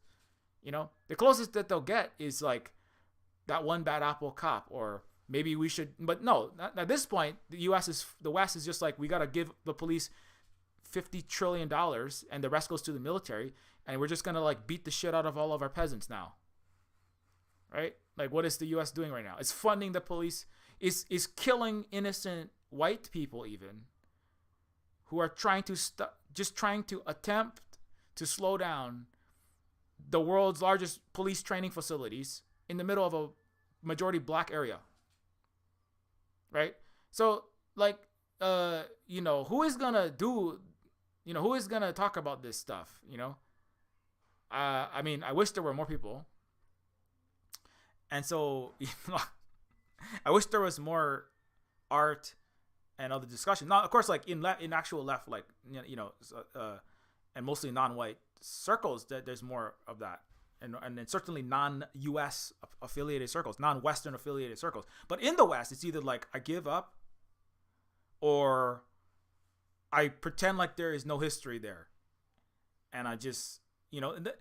The closest that they'll get is that one bad apple cop, or maybe we should, but no, at this point, the West is just we got to give the police $50 trillion and the rest goes to the military. And we're just going to beat the shit out of all of our peasants now. Right? What is the U.S. doing right now? It's funding the police, is killing innocent white people even, who are trying to just trying to attempt to slow down the world's largest police training facilities in the middle of a majority black area, right? So like, who is gonna do, who is gonna talk about this stuff, I mean, I wish there were more people. And so, I wish there was more art and other discussion. Now, of course, like in actual left, like, and mostly non-white circles, that there's more of that. And certainly non-US affiliated circles, non-Western affiliated circles. But in the West, it's either like I give up or I pretend like there is no history there. And I just, and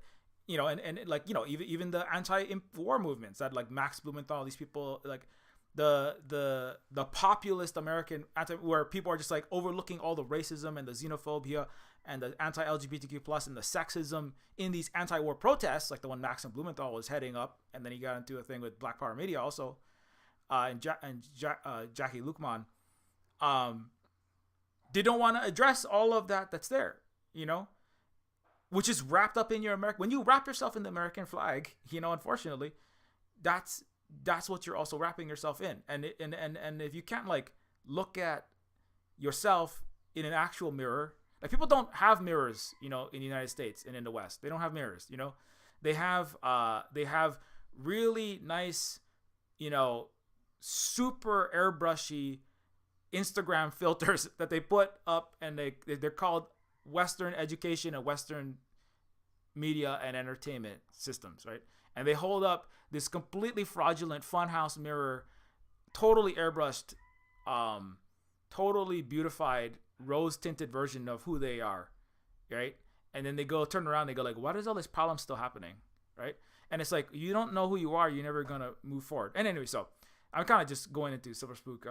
like, even the anti-war movements that like Max Blumenthal, these people, like the populist American where people are just like overlooking all the racism and the xenophobia and the anti-LGBTQ plus and the sexism in these anti-war protests, like the one Max Blumenthal was heading up, and then he got into a thing with Black Power Media also, and Jackie Lukman, they don't want to address all of that that's there, which is wrapped up in your American. When you wrap yourself in the American flag, unfortunately, that's what you're also wrapping yourself in. And if you can't like look at yourself in an actual mirror, like people don't have mirrors, in the United States and in the West, they don't have mirrors. They have really nice, super airbrushy Instagram filters that they put up, and they're called Western education and Western media and entertainment systems, right? And they hold up this completely fraudulent funhouse mirror, totally airbrushed, totally beautified, rose-tinted version of who they are, right? And then they turn around, they go like, why is all this problem still happening, right? And it's like, you don't know who you are, you're never gonna move forward. And anyway, so I'm kind of just going into Silver Spook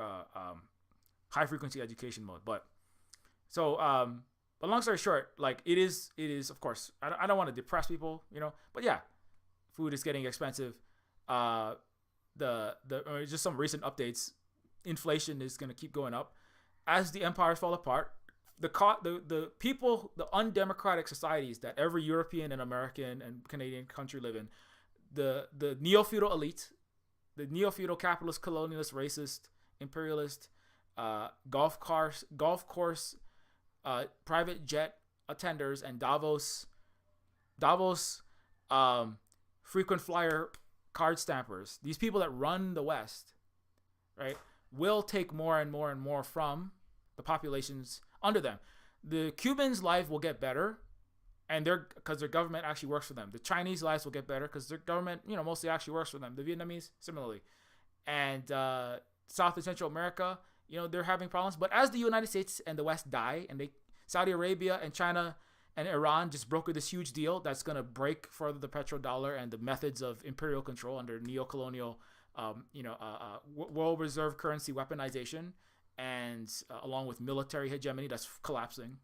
high-frequency education mode, but long story short, like it is of course, I don't want to depress people, but yeah, food is getting expensive. Just some recent updates, inflation is going to keep going up as the empires fall apart. The people, the undemocratic societies that every European and American and Canadian country live in, the neo-feudal elite, the neo-feudal capitalist, colonialist, racist, imperialist, golf course, private jet attenders, and Davos frequent flyer card stampers, these people that run the West, right, will take more and more and more from the populations under them. The Cubans' life will get better, and because their government actually works for them. The Chinese lives will get better because their government, mostly actually works for them. The Vietnamese, similarly. And South and Central America, they're having problems. But as the United States and the West die, and Saudi Arabia and China and Iran just brokered this huge deal that's going to break further the petrodollar and the methods of imperial control under neo-colonial, world reserve currency weaponization, and along with military hegemony that's collapsing.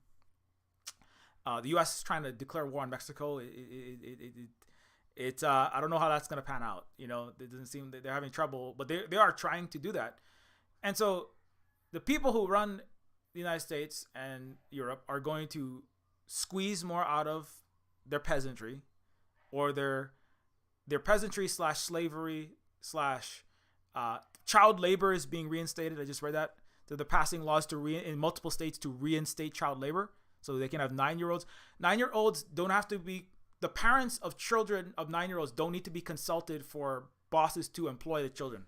The U.S. is trying to declare war on Mexico. It's I don't know how that's going to pan out. It doesn't seem that they're having trouble, but they are trying to do that. And so the people who run the United States and Europe are going to squeeze more out of their peasantry, or their peasantry / slavery / child labor is being reinstated. I just read that. So they're passing laws in multiple states to reinstate child labor, so they can have 9-year-olds. 9-year-olds don't have to be, the parents of children of 9-year-olds don't need to be consulted for bosses to employ the children.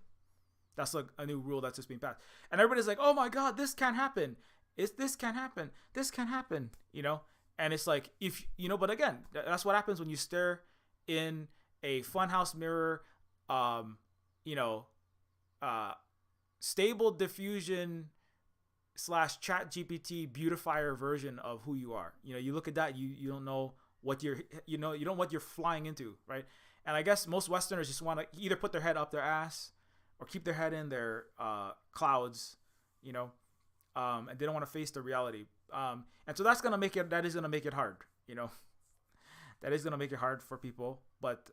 That's like a new rule that's just being passed. And everybody's like, oh my God, this can't happen. This can't happen. This can't happen, And it's like, but again, that's what happens when you stare in a funhouse mirror, stable diffusion / chat GPT beautifier version of who you are. You look at that, you don't know what you don't know what you're flying into, right? And I guess most Westerners just want to either put their head up their ass or keep their head in their clouds, and they don't want to face the reality. And so that is going to make it hard, that is going to make it hard for people. But,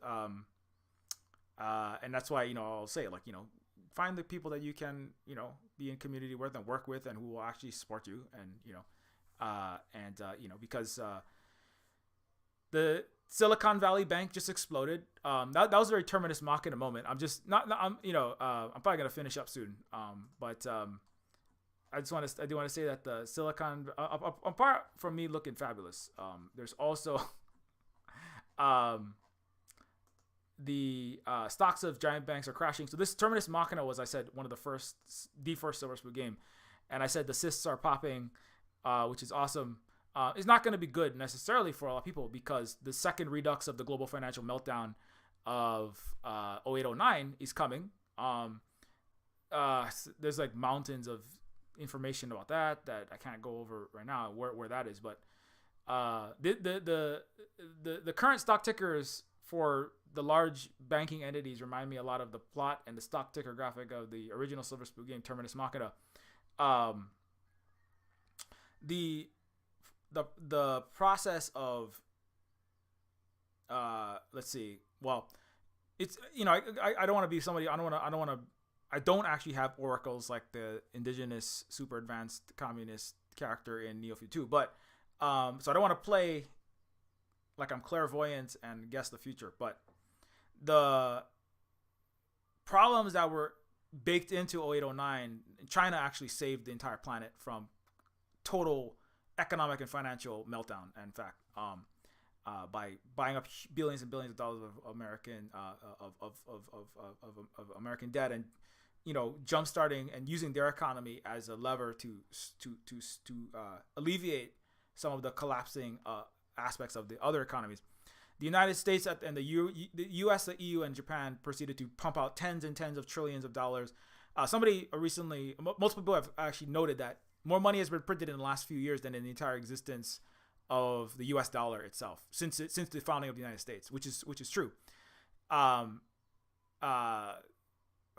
and that's why, I'll say like, find the people that you can, be in community with and work with, and who will actually support you. And, Because the Silicon Valley Bank just exploded. That was a very terminus machina moment. I'm just not. I'm probably gonna finish up soon. But I do want to say that the Silicon, apart from me looking fabulous, there's also the stocks of giant banks are crashing. So this terminus machina was, I said, the first Silver Spoon game, and I said the cysts are popping, which is awesome. It's not going to be good necessarily for a lot of people, because the second redux of the global financial meltdown of 0809 is coming. There's like mountains of information about that I can't go over right now where that is, but the current stock tickers for the large banking entities remind me a lot of the plot and the stock ticker graphic of the original Silver Spoon game Terminus Machina. The process of let's see. Well, it's I don't want to be somebody. I don't actually have oracles like the indigenous super advanced communist character in Neofeud 2, but so I don't want to play like I'm clairvoyant and guess the future. But the problems that were baked into 0809, China actually saved the entire planet from total economic and financial meltdown. In fact, by buying up billions and billions of dollars of American of American debt, and jump starting and using their economy as a lever to alleviate some of the collapsing aspects of the other economies. The United States and the U.S., the EU, and Japan proceeded to pump out tens and tens of trillions of dollars. Somebody recently, multiple people have actually noted that more money has been printed in the last few years than in the entire existence of the U.S. dollar itself since the founding of the United States, which is true.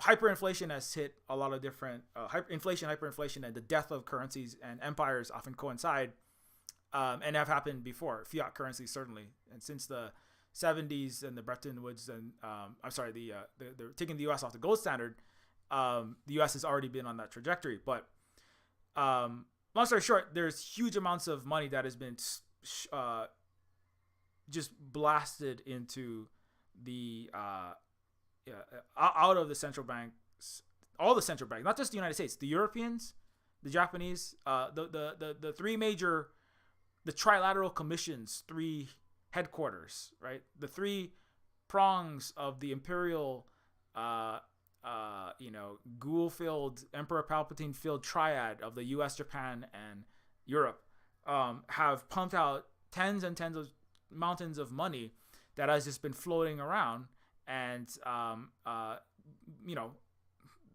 Hyperinflation has hit a lot of different hyperinflation, and the death of currencies and empires often coincide, and have happened before. Fiat currency certainly, and since the 70s and the Bretton Woods and they're taking the U.S. off the gold standard. The U.S. has already been on that trajectory, but long story short, there's huge amounts of money that has been just blasted into the out of the central banks, all the central banks, not just the United States, the Europeans, the Japanese, the three major, the trilateral commissions, three headquarters, right? The three prongs of the imperial, Ghoul-filled, Emperor Palpatine-filled triad of the U.S., Japan, and Europe, have pumped out tens and tens of mountains of money that has just been floating around. And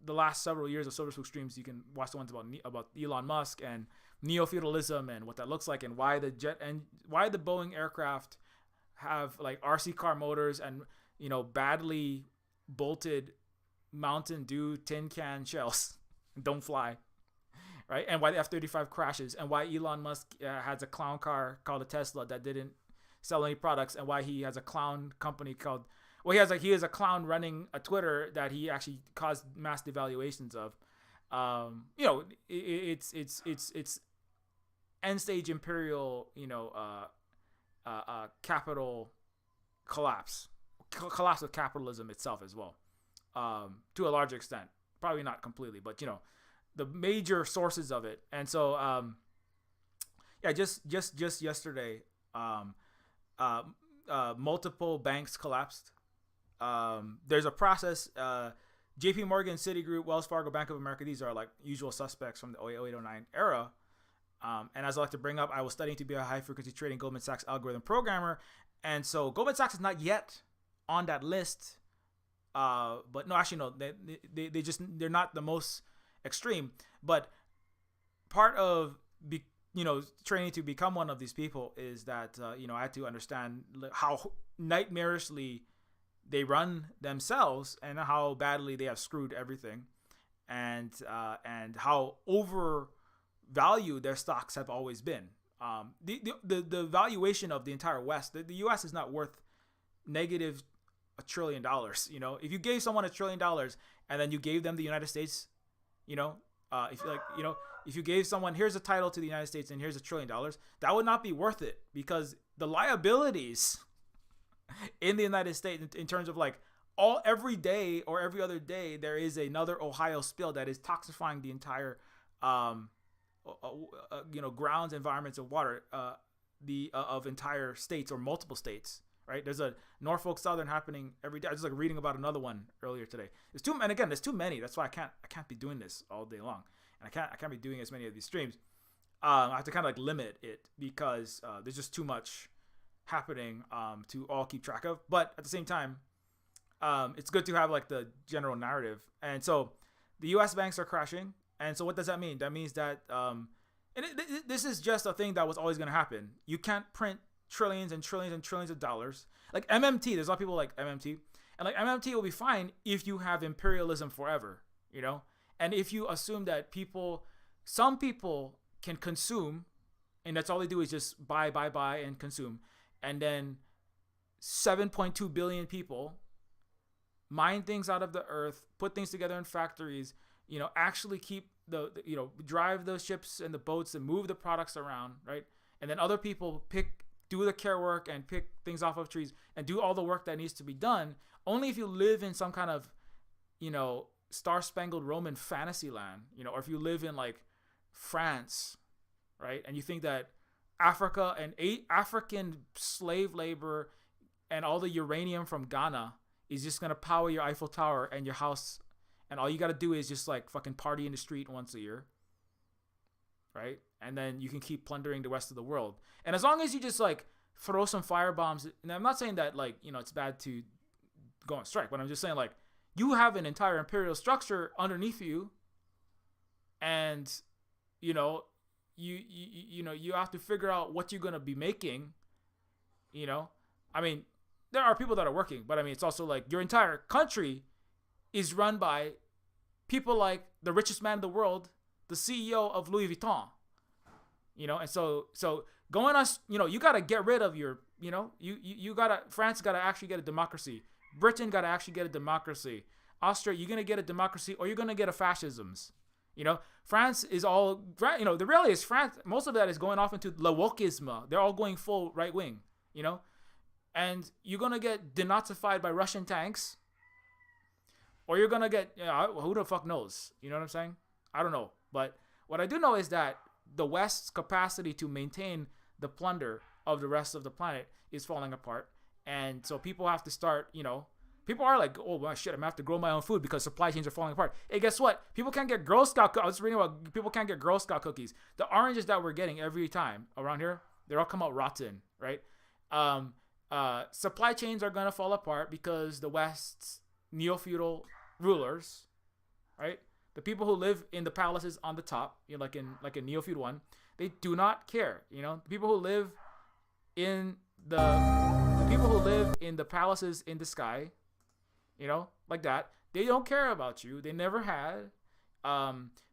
the last several years of Silver Spoon streams, you can watch the ones about Elon Musk and neo-feudalism and what that looks like, and why the Boeing aircraft have like RC car motors and badly bolted Mountain Dew tin can shells don't fly, right? And why the F-35 crashes, and why Elon Musk has a clown car called a Tesla that didn't sell any products, and why he has a clown company called, he has a clown running a Twitter that he actually caused mass devaluations of. It's end stage imperial, capital collapse of capitalism itself as well, to a large extent, probably not completely, but the major sources of it. And so just yesterday, multiple banks collapsed. There's a process. JP Morgan, Citigroup, Wells Fargo, Bank of America, these are like usual suspects from the 0809 era. And as I like to bring up, I was studying to be a high-frequency trading Goldman Sachs algorithm programmer. And so Goldman Sachs is not yet on that list. But no, actually, no, they're not the most extreme. But part of, training to become one of these people is that, I had to understand how nightmarishly they run themselves and how badly they have screwed everything, and how overvalued their stocks have always been. The valuation of the entire West, the U.S. is not worth negative $1 trillion. If you gave someone $1 trillion and then you gave them the United States, if if you gave someone, here's a title to the United States and here's $1 trillion, that would not be worth it, because the liabilities in the United States in terms of like every day or every other day, there is another Ohio spill that is toxifying the entire, grounds, environments, and water, of entire states or multiple states. Right? There's a Norfolk Southern happening every day. I was just like reading about another one earlier today. There's too many. That's why I can't be doing this all day long, and I can't be doing as many of these streams. I have to kind of like limit it because there's just too much happening to all keep track of. But at the same time, it's good to have like the general narrative. And so the U.S. banks are crashing. And so what does that mean? That means that this is just a thing that was always going to happen. You can't print trillions and trillions and trillions of dollars. Like MMT, there's a lot of people like MMT. And like MMT will be fine if you have imperialism forever, you know? And if you assume that some people can consume, and that's all they do is just buy, and consume. And then 7.2 billion people mine things out of the earth, put things together in factories, you know, actually keep drive those ships and the boats and move the products around, right? And then other people do the care work and pick things off of trees and do all the work that needs to be done. Only if you live in some kind of, star-spangled Roman fantasy land, or if you live in like France, right? And you think that Africa and African slave labor and all the uranium from Ghana is just going to power your Eiffel Tower and your house. And all you got to do is just like fucking party in the street once a year. Right? And then you can keep plundering the rest of the world. And as long as you just like throw some firebombs, and I'm not saying that like, it's bad to go on strike, but I'm just saying like you have an entire imperial structure underneath you. And, you have to figure out what you're going to be making, I mean, there are people that are working, but I mean, it's also like your entire country is run by people like the richest man in the world, the CEO of Louis Vuitton, and so going on, you got to get rid of your, France got to actually get a democracy. Britain got to actually get a democracy. Austria, you're going to get a democracy or you're going to get a fascisms. France is all, the reality is France, most of that is going off into le wokeism. They're all going full right wing, and you're going to get denazified by Russian tanks, or you're going to get, who the fuck knows? You know what I'm saying? I don't know. But what I do know is that the West's capacity to maintain the plunder of the rest of the planet is falling apart. And so people have to start, people are like, oh, well, shit, I'm going to have to grow my own food because supply chains are falling apart. Hey, guess what? People can't get Girl Scout cookies. I was reading about people can't get Girl Scout cookies. The oranges that we're getting every time around here, they all come out rotten, right? Supply chains are going to fall apart because the West's neo-feudal rulers, right? The people who live in the palaces on the top, like in Neofeud 1, they do not care. The people who live in the people who live in the palaces in the sky, like that, they don't care about you. They never had.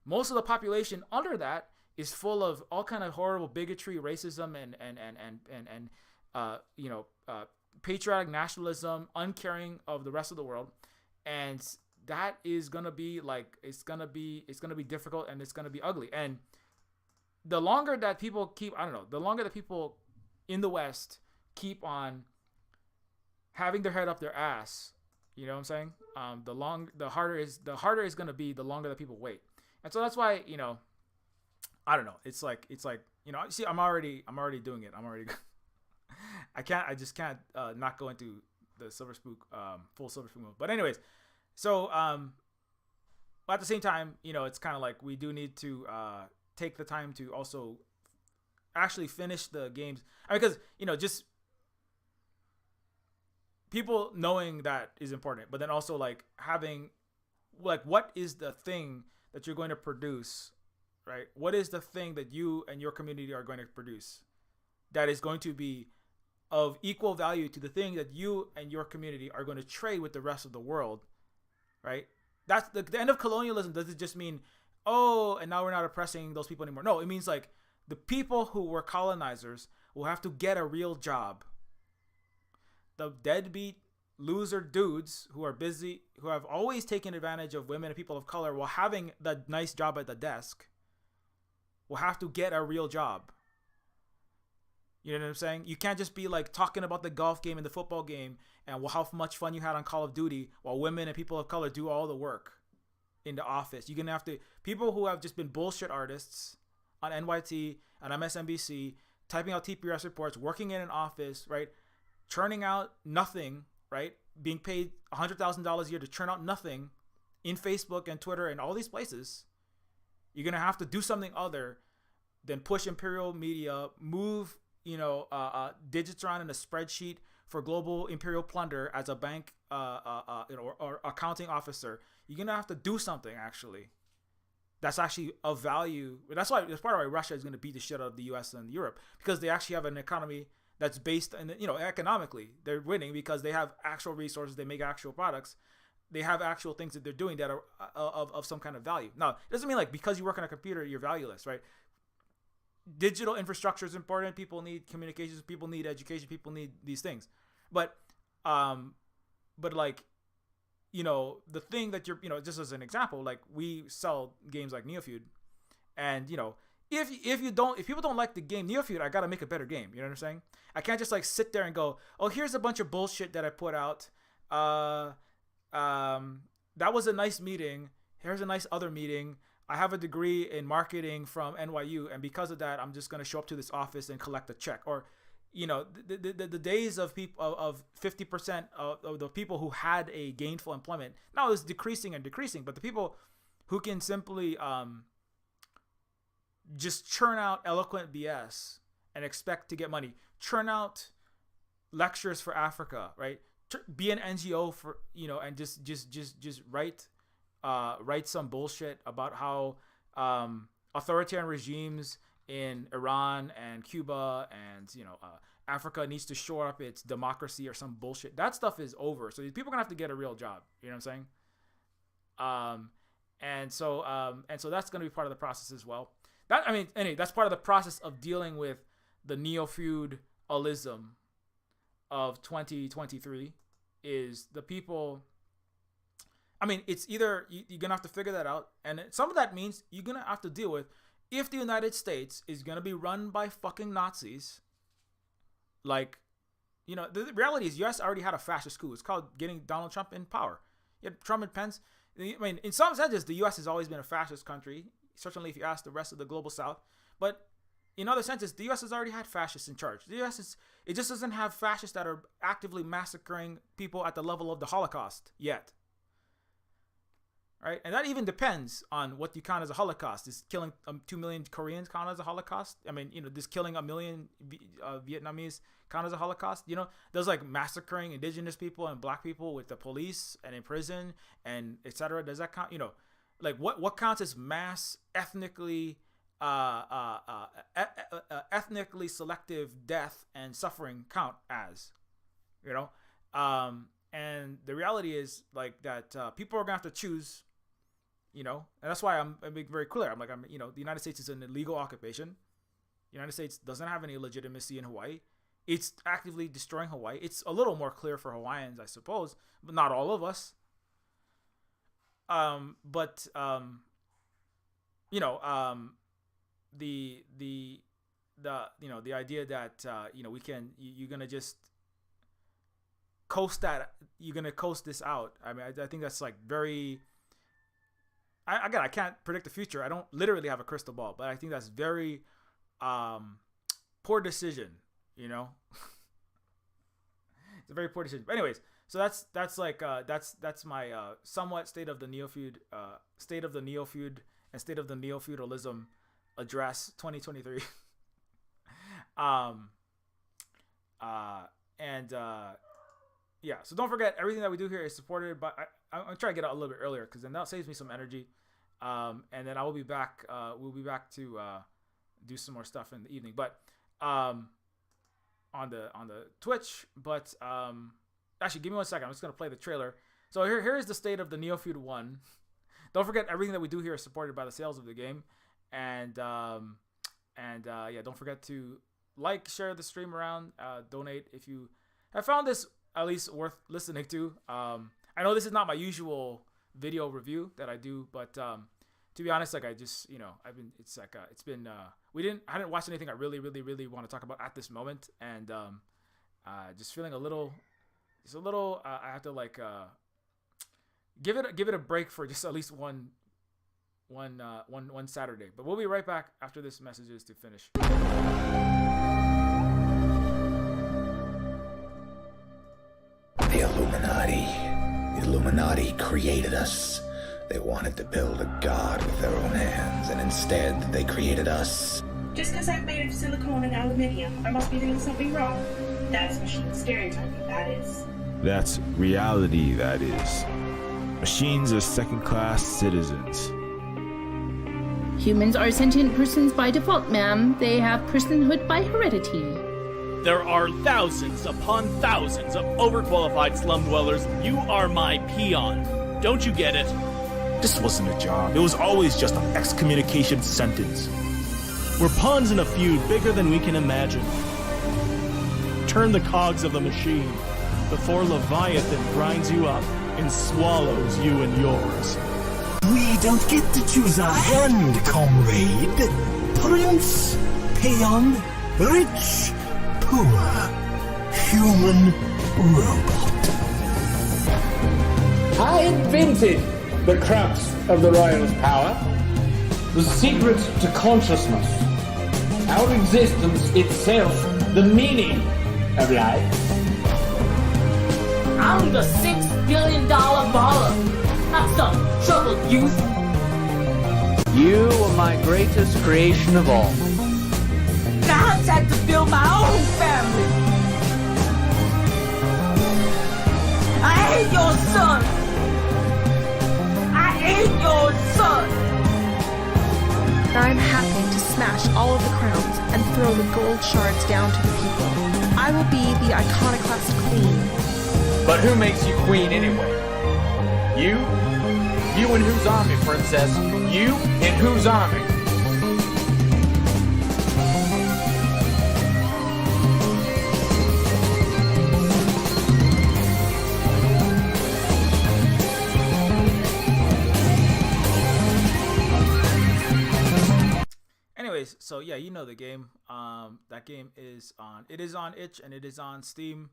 Most of the population under that is full of all kind of horrible bigotry, racism, and patriotic nationalism, uncaring of the rest of the world, and that is gonna be like it's gonna be difficult and it's gonna be ugly. And the longer that people the longer that people in the West keep on having their head up their ass, you know what I'm saying? The harder is gonna be the longer that people wait. And so that's why, I don't know. It's like see, I'm already doing it. I just can't not go into the Silver Spook full Silver Spook mode. But anyways, so at the same time, it's kind of like we do need to take the time to also actually finish the games. I mean, because just people knowing that is important, but then also like having like what is the thing that you're going to produce, right? What is the thing that you and your community are going to produce that is going to be of equal value to the thing that you and your community are going to trade with the rest of the world, right? That's the end of colonialism. Doesn't just mean, oh, and now we're not oppressing those people anymore. No, it means like the people who were colonizers will have to get a real job. The deadbeat loser dudes who are busy, who have always taken advantage of women and people of color while having the nice job at the desk, will have to get a real job. You know what I'm saying? You can't just be like talking about the golf game and the football game and how much fun you had on Call of Duty while women and people of color do all the work in the office. You're going to have to, people who have just been bullshit artists on NYT, on MSNBC, typing out TPS reports, working in an office, right? Churning out nothing, right? Being paid $100,000 a year to churn out nothing in Facebook and Twitter and all these places. You're going to have to do something other than push imperial media, move digits around in a spreadsheet for global imperial plunder as a bank or accounting officer. You're gonna have to do something actually that's actually of value. That's part of why Russia is gonna beat the shit out of the U.S. and Europe, because they actually have an economy that's based in, economically they're winning because they have actual resources, they make actual products, they have actual things that they're doing that are of some kind of value. Now, it doesn't mean like because you work on a computer you're valueless, right? Digital infrastructure is important. People need communications. People need education. People need these things. But like, the thing that you're, just as an example, like we sell games like Neofeud, and if people don't like the game Neofeud, I gotta make a better game. You know what I'm saying? I can't just like sit there and go, oh, here's a bunch of bullshit that I put out. That was a nice meeting. Here's a nice other meeting. I have a degree in marketing from NYU, and because of that, I'm just going to show up to this office and collect a check. Or, the days of people of 50% of the people who had a gainful employment now is decreasing and decreasing. But the people who can simply just churn out eloquent BS and expect to get money, churn out lectures for Africa, right? Be an NGO for and just write some bullshit about how authoritarian regimes in Iran and Cuba and Africa needs to shore up its democracy or some bullshit. That stuff is over. So people are gonna have to get a real job. You know what I'm saying? And so that's gonna be part of the process as well. That's part of the process of dealing with the Neofeud alism of 2023 is the people. It's either you're going to have to figure that out. And some of that means you're going to have to deal with if the United States is going to be run by fucking Nazis. Like, the reality is U.S. already had a fascist coup. It's called getting Donald Trump in power. You had Trump and Pence. In some senses, the U.S. has always been a fascist country. Certainly if you ask the rest of the global South. But in other senses, the U.S. has already had fascists in charge. The U.S. It just doesn't have fascists that are actively massacring people at the level of the Holocaust yet. Right? And that even depends on what you count as a Holocaust. Is killing 2 million Koreans count as a Holocaust? This killing 1 million Vietnamese count as a Holocaust? There's like massacring indigenous people and black people with the police and in prison and etc. Does that count? Like what counts as mass ethnically selective death and suffering count as? And the reality is like that people are gonna have to choose. And that's why I'm being very clear. The United States is an illegal occupation. The United States doesn't have any legitimacy in Hawaii. It's actively destroying Hawaii. It's a little more clear for Hawaiians, I suppose, but not all of us. The idea that we can you're gonna just coast that, you're gonna coast this out. I think that's like very. I can't predict the future. I don't literally have a crystal ball, but I think that's very poor decision. It's a very poor decision. But anyways, so that's my somewhat state of the Neofeud and state of the Neofeudalism address 2023. So don't forget, everything that we do here is supported by. I'm trying to get out a little bit earlier because then that saves me some energy. And then I will be back. We'll be back to do some more stuff in the evening, but on the Twitch. But actually, give me 1 second. I'm just gonna play the trailer. So here is the state of the Neofeud 1. Don't forget, everything that we do here is supported by the sales of the game, and don't forget to like, share the stream around, donate if you have found this at least worth listening to. I know this is not my usual video review that I do, but to be honest, like I just, I didn't watch anything I really, really, really want to talk about at this moment, and just feeling a little, I have to like give it a break for just at least one Saturday. But we'll be right back after this messages to finish. The Illuminati created us. They wanted to build a god with their own hands, and instead they created us. Just because I'm made of silicone and aluminium, I must be doing something wrong. That's machine stereotyping, that is. That's reality, that is. Machines are second-class citizens. Humans are sentient persons by default, ma'am. They have personhood by heredity. There are thousands upon thousands of overqualified slum dwellers. You are my peon. Don't you get it? This wasn't a job. It was always just an excommunication sentence. We're pawns in a feud bigger than we can imagine. Turn the cogs of the machine before Leviathan grinds you up and swallows you and yours. We don't get to choose our hand, comrade. Prince, peon, rich, poor, human, robot. I invented the crux of the royal's power, the secret to consciousness, our existence itself, the meaning of life. I'm the $6 billion baller, not some troubled youth. You are my greatest creation of all. Now I had to build my own family. I ain't your son. I ain't your son. I'm happy to smash all of the crowns and throw the gold shards down to the people. I will be the iconoclast queen. But who makes you queen anyway? You? You and whose army, princess? You and whose army? Anyways, so yeah, you know the game. That game is on. It is on itch and it is on Steam.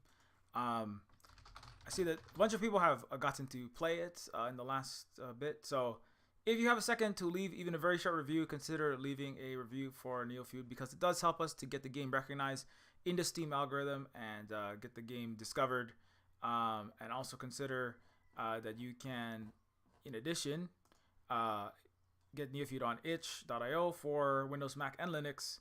I see that a bunch of people have gotten to play it in the last bit. So if you have a second to leave even a very short review, consider leaving a review for Neofeud, because it does help us to get the game recognized in the Steam algorithm and get the game discovered. And also consider that you can, in addition, get Neofeud on itch.io for Windows, Mac, and Linux.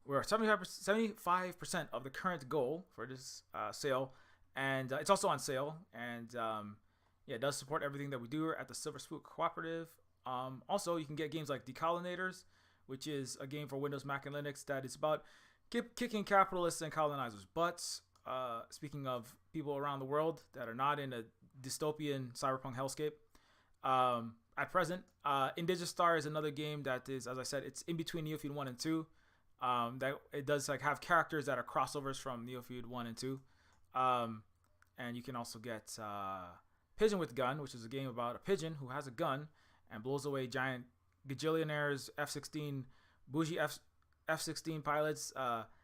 We're 75% of the current goal for this sale. And it's also on sale, and yeah, it does support everything that we do at the Silver Spook Cooperative. Also, you can get games like Decolonators, which is a game for Windows, Mac, and Linux that is about kicking capitalists and colonizers' butts. Speaking of people around the world that are not in a dystopian cyberpunk hellscape. At present, Indigistar is another game that is, as I said, it's in between Neofeud 1 and 2. That it does like have characters that are crossovers from Neofeud 1 and 2. And you can also get Pigeon with Gun, which is a game about a pigeon who has a gun and blows away giant gajillionaires, F-16, bougie F-16 pilots,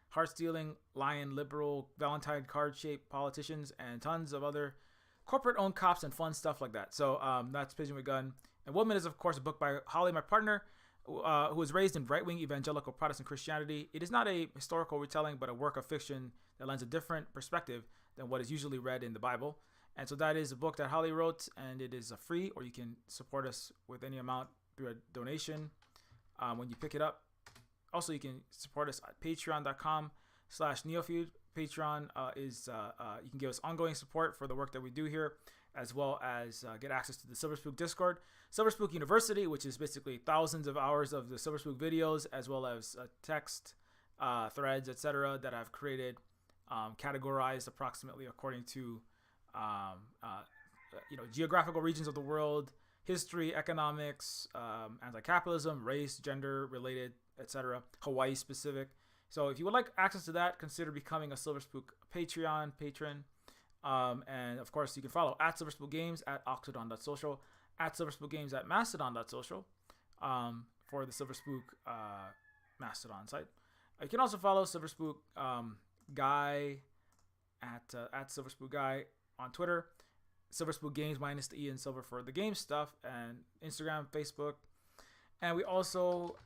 heart-stealing, lion, liberal, Valentine card-shaped politicians, and tons of other corporate-owned cops and fun stuff like that. So that's Pigeon with Gun. And Woman is, of course, a book by Holly, my partner, who was raised in right-wing evangelical Protestant Christianity. It is not a historical retelling, but a work of fiction that lends a different perspective than what is usually read in the Bible. And so that is a book that Holly wrote, and it is free, or you can support us with any amount through a donation when you pick it up. Also, you can support us at patreon.com/Neofeud. Patreon is, you can give us ongoing support for the work that we do here, as well as get access to the Silver Spook Discord, Silver Spook University, which is basically thousands of hours of the Silver Spook videos, as well as text, threads, etc. that I've created, categorized approximately according to geographical regions of the world, history, economics, anti-capitalism, race, gender related, etc. Hawaii specific. So if you would like access to that, consider becoming a Silver Spook patron. And of course, you can follow at Silver Spook Games, at Octodon.social, at Silver Spook Games, at Mastodon.social. for the Silver Spook Mastodon site. You can also follow Silver Spook Guy at Silver Spook Guy on Twitter. Silver Spook Games minus the E and Silver for the game stuff, and Instagram, Facebook, and we also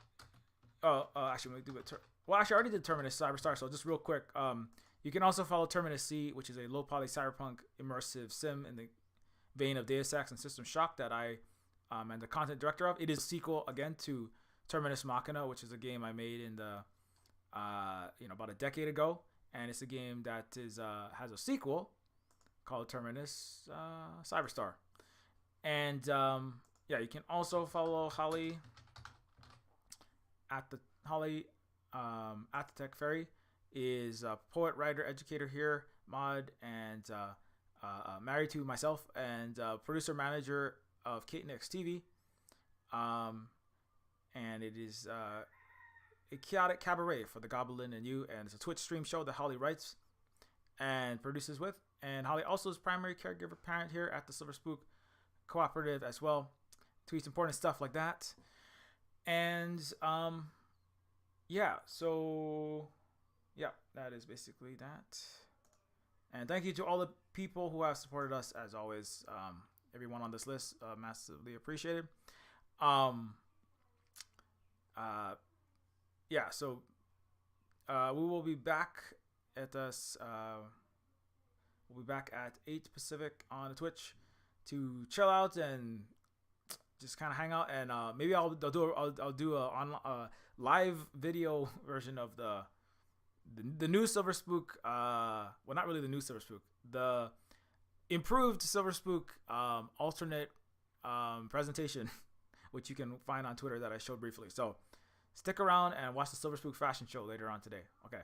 actually we do it. Well, actually, I already did Terminus Cyberstar, so just real quick, you can also follow Terminus C, which is a low poly cyberpunk immersive sim in the vein of Deus Ex and System Shock that I am the content director of. It is a sequel again to Terminus Machina, which is a game I made in the about a decade ago, and it's a game that is has a sequel called Terminus Cyberstar. And you can also follow Holly at the Tech Fairy. Is a poet, writer, educator here, mod, and married to myself, and producer manager of KateNX TV. And it is a chaotic cabaret for the Goblin and you, and it's a Twitch stream show that Holly writes and produces with. And Holly also is primary caregiver parent here at the Silver Spook Cooperative as well. Tweets important stuff like that. And that is basically that. And thank you to all the people who have supported us as always. Everyone on this list, massively appreciated. We will be back at We'll be back at 8 Pacific on Twitch to chill out and just kind of hang out, and maybe I'll do a live video version of the new Silver Spook. Well, not really the new Silver Spook, the improved Silver Spook alternate presentation, which you can find on Twitter that I showed briefly. So stick around and watch the Silver Spook fashion show later on today. Okay.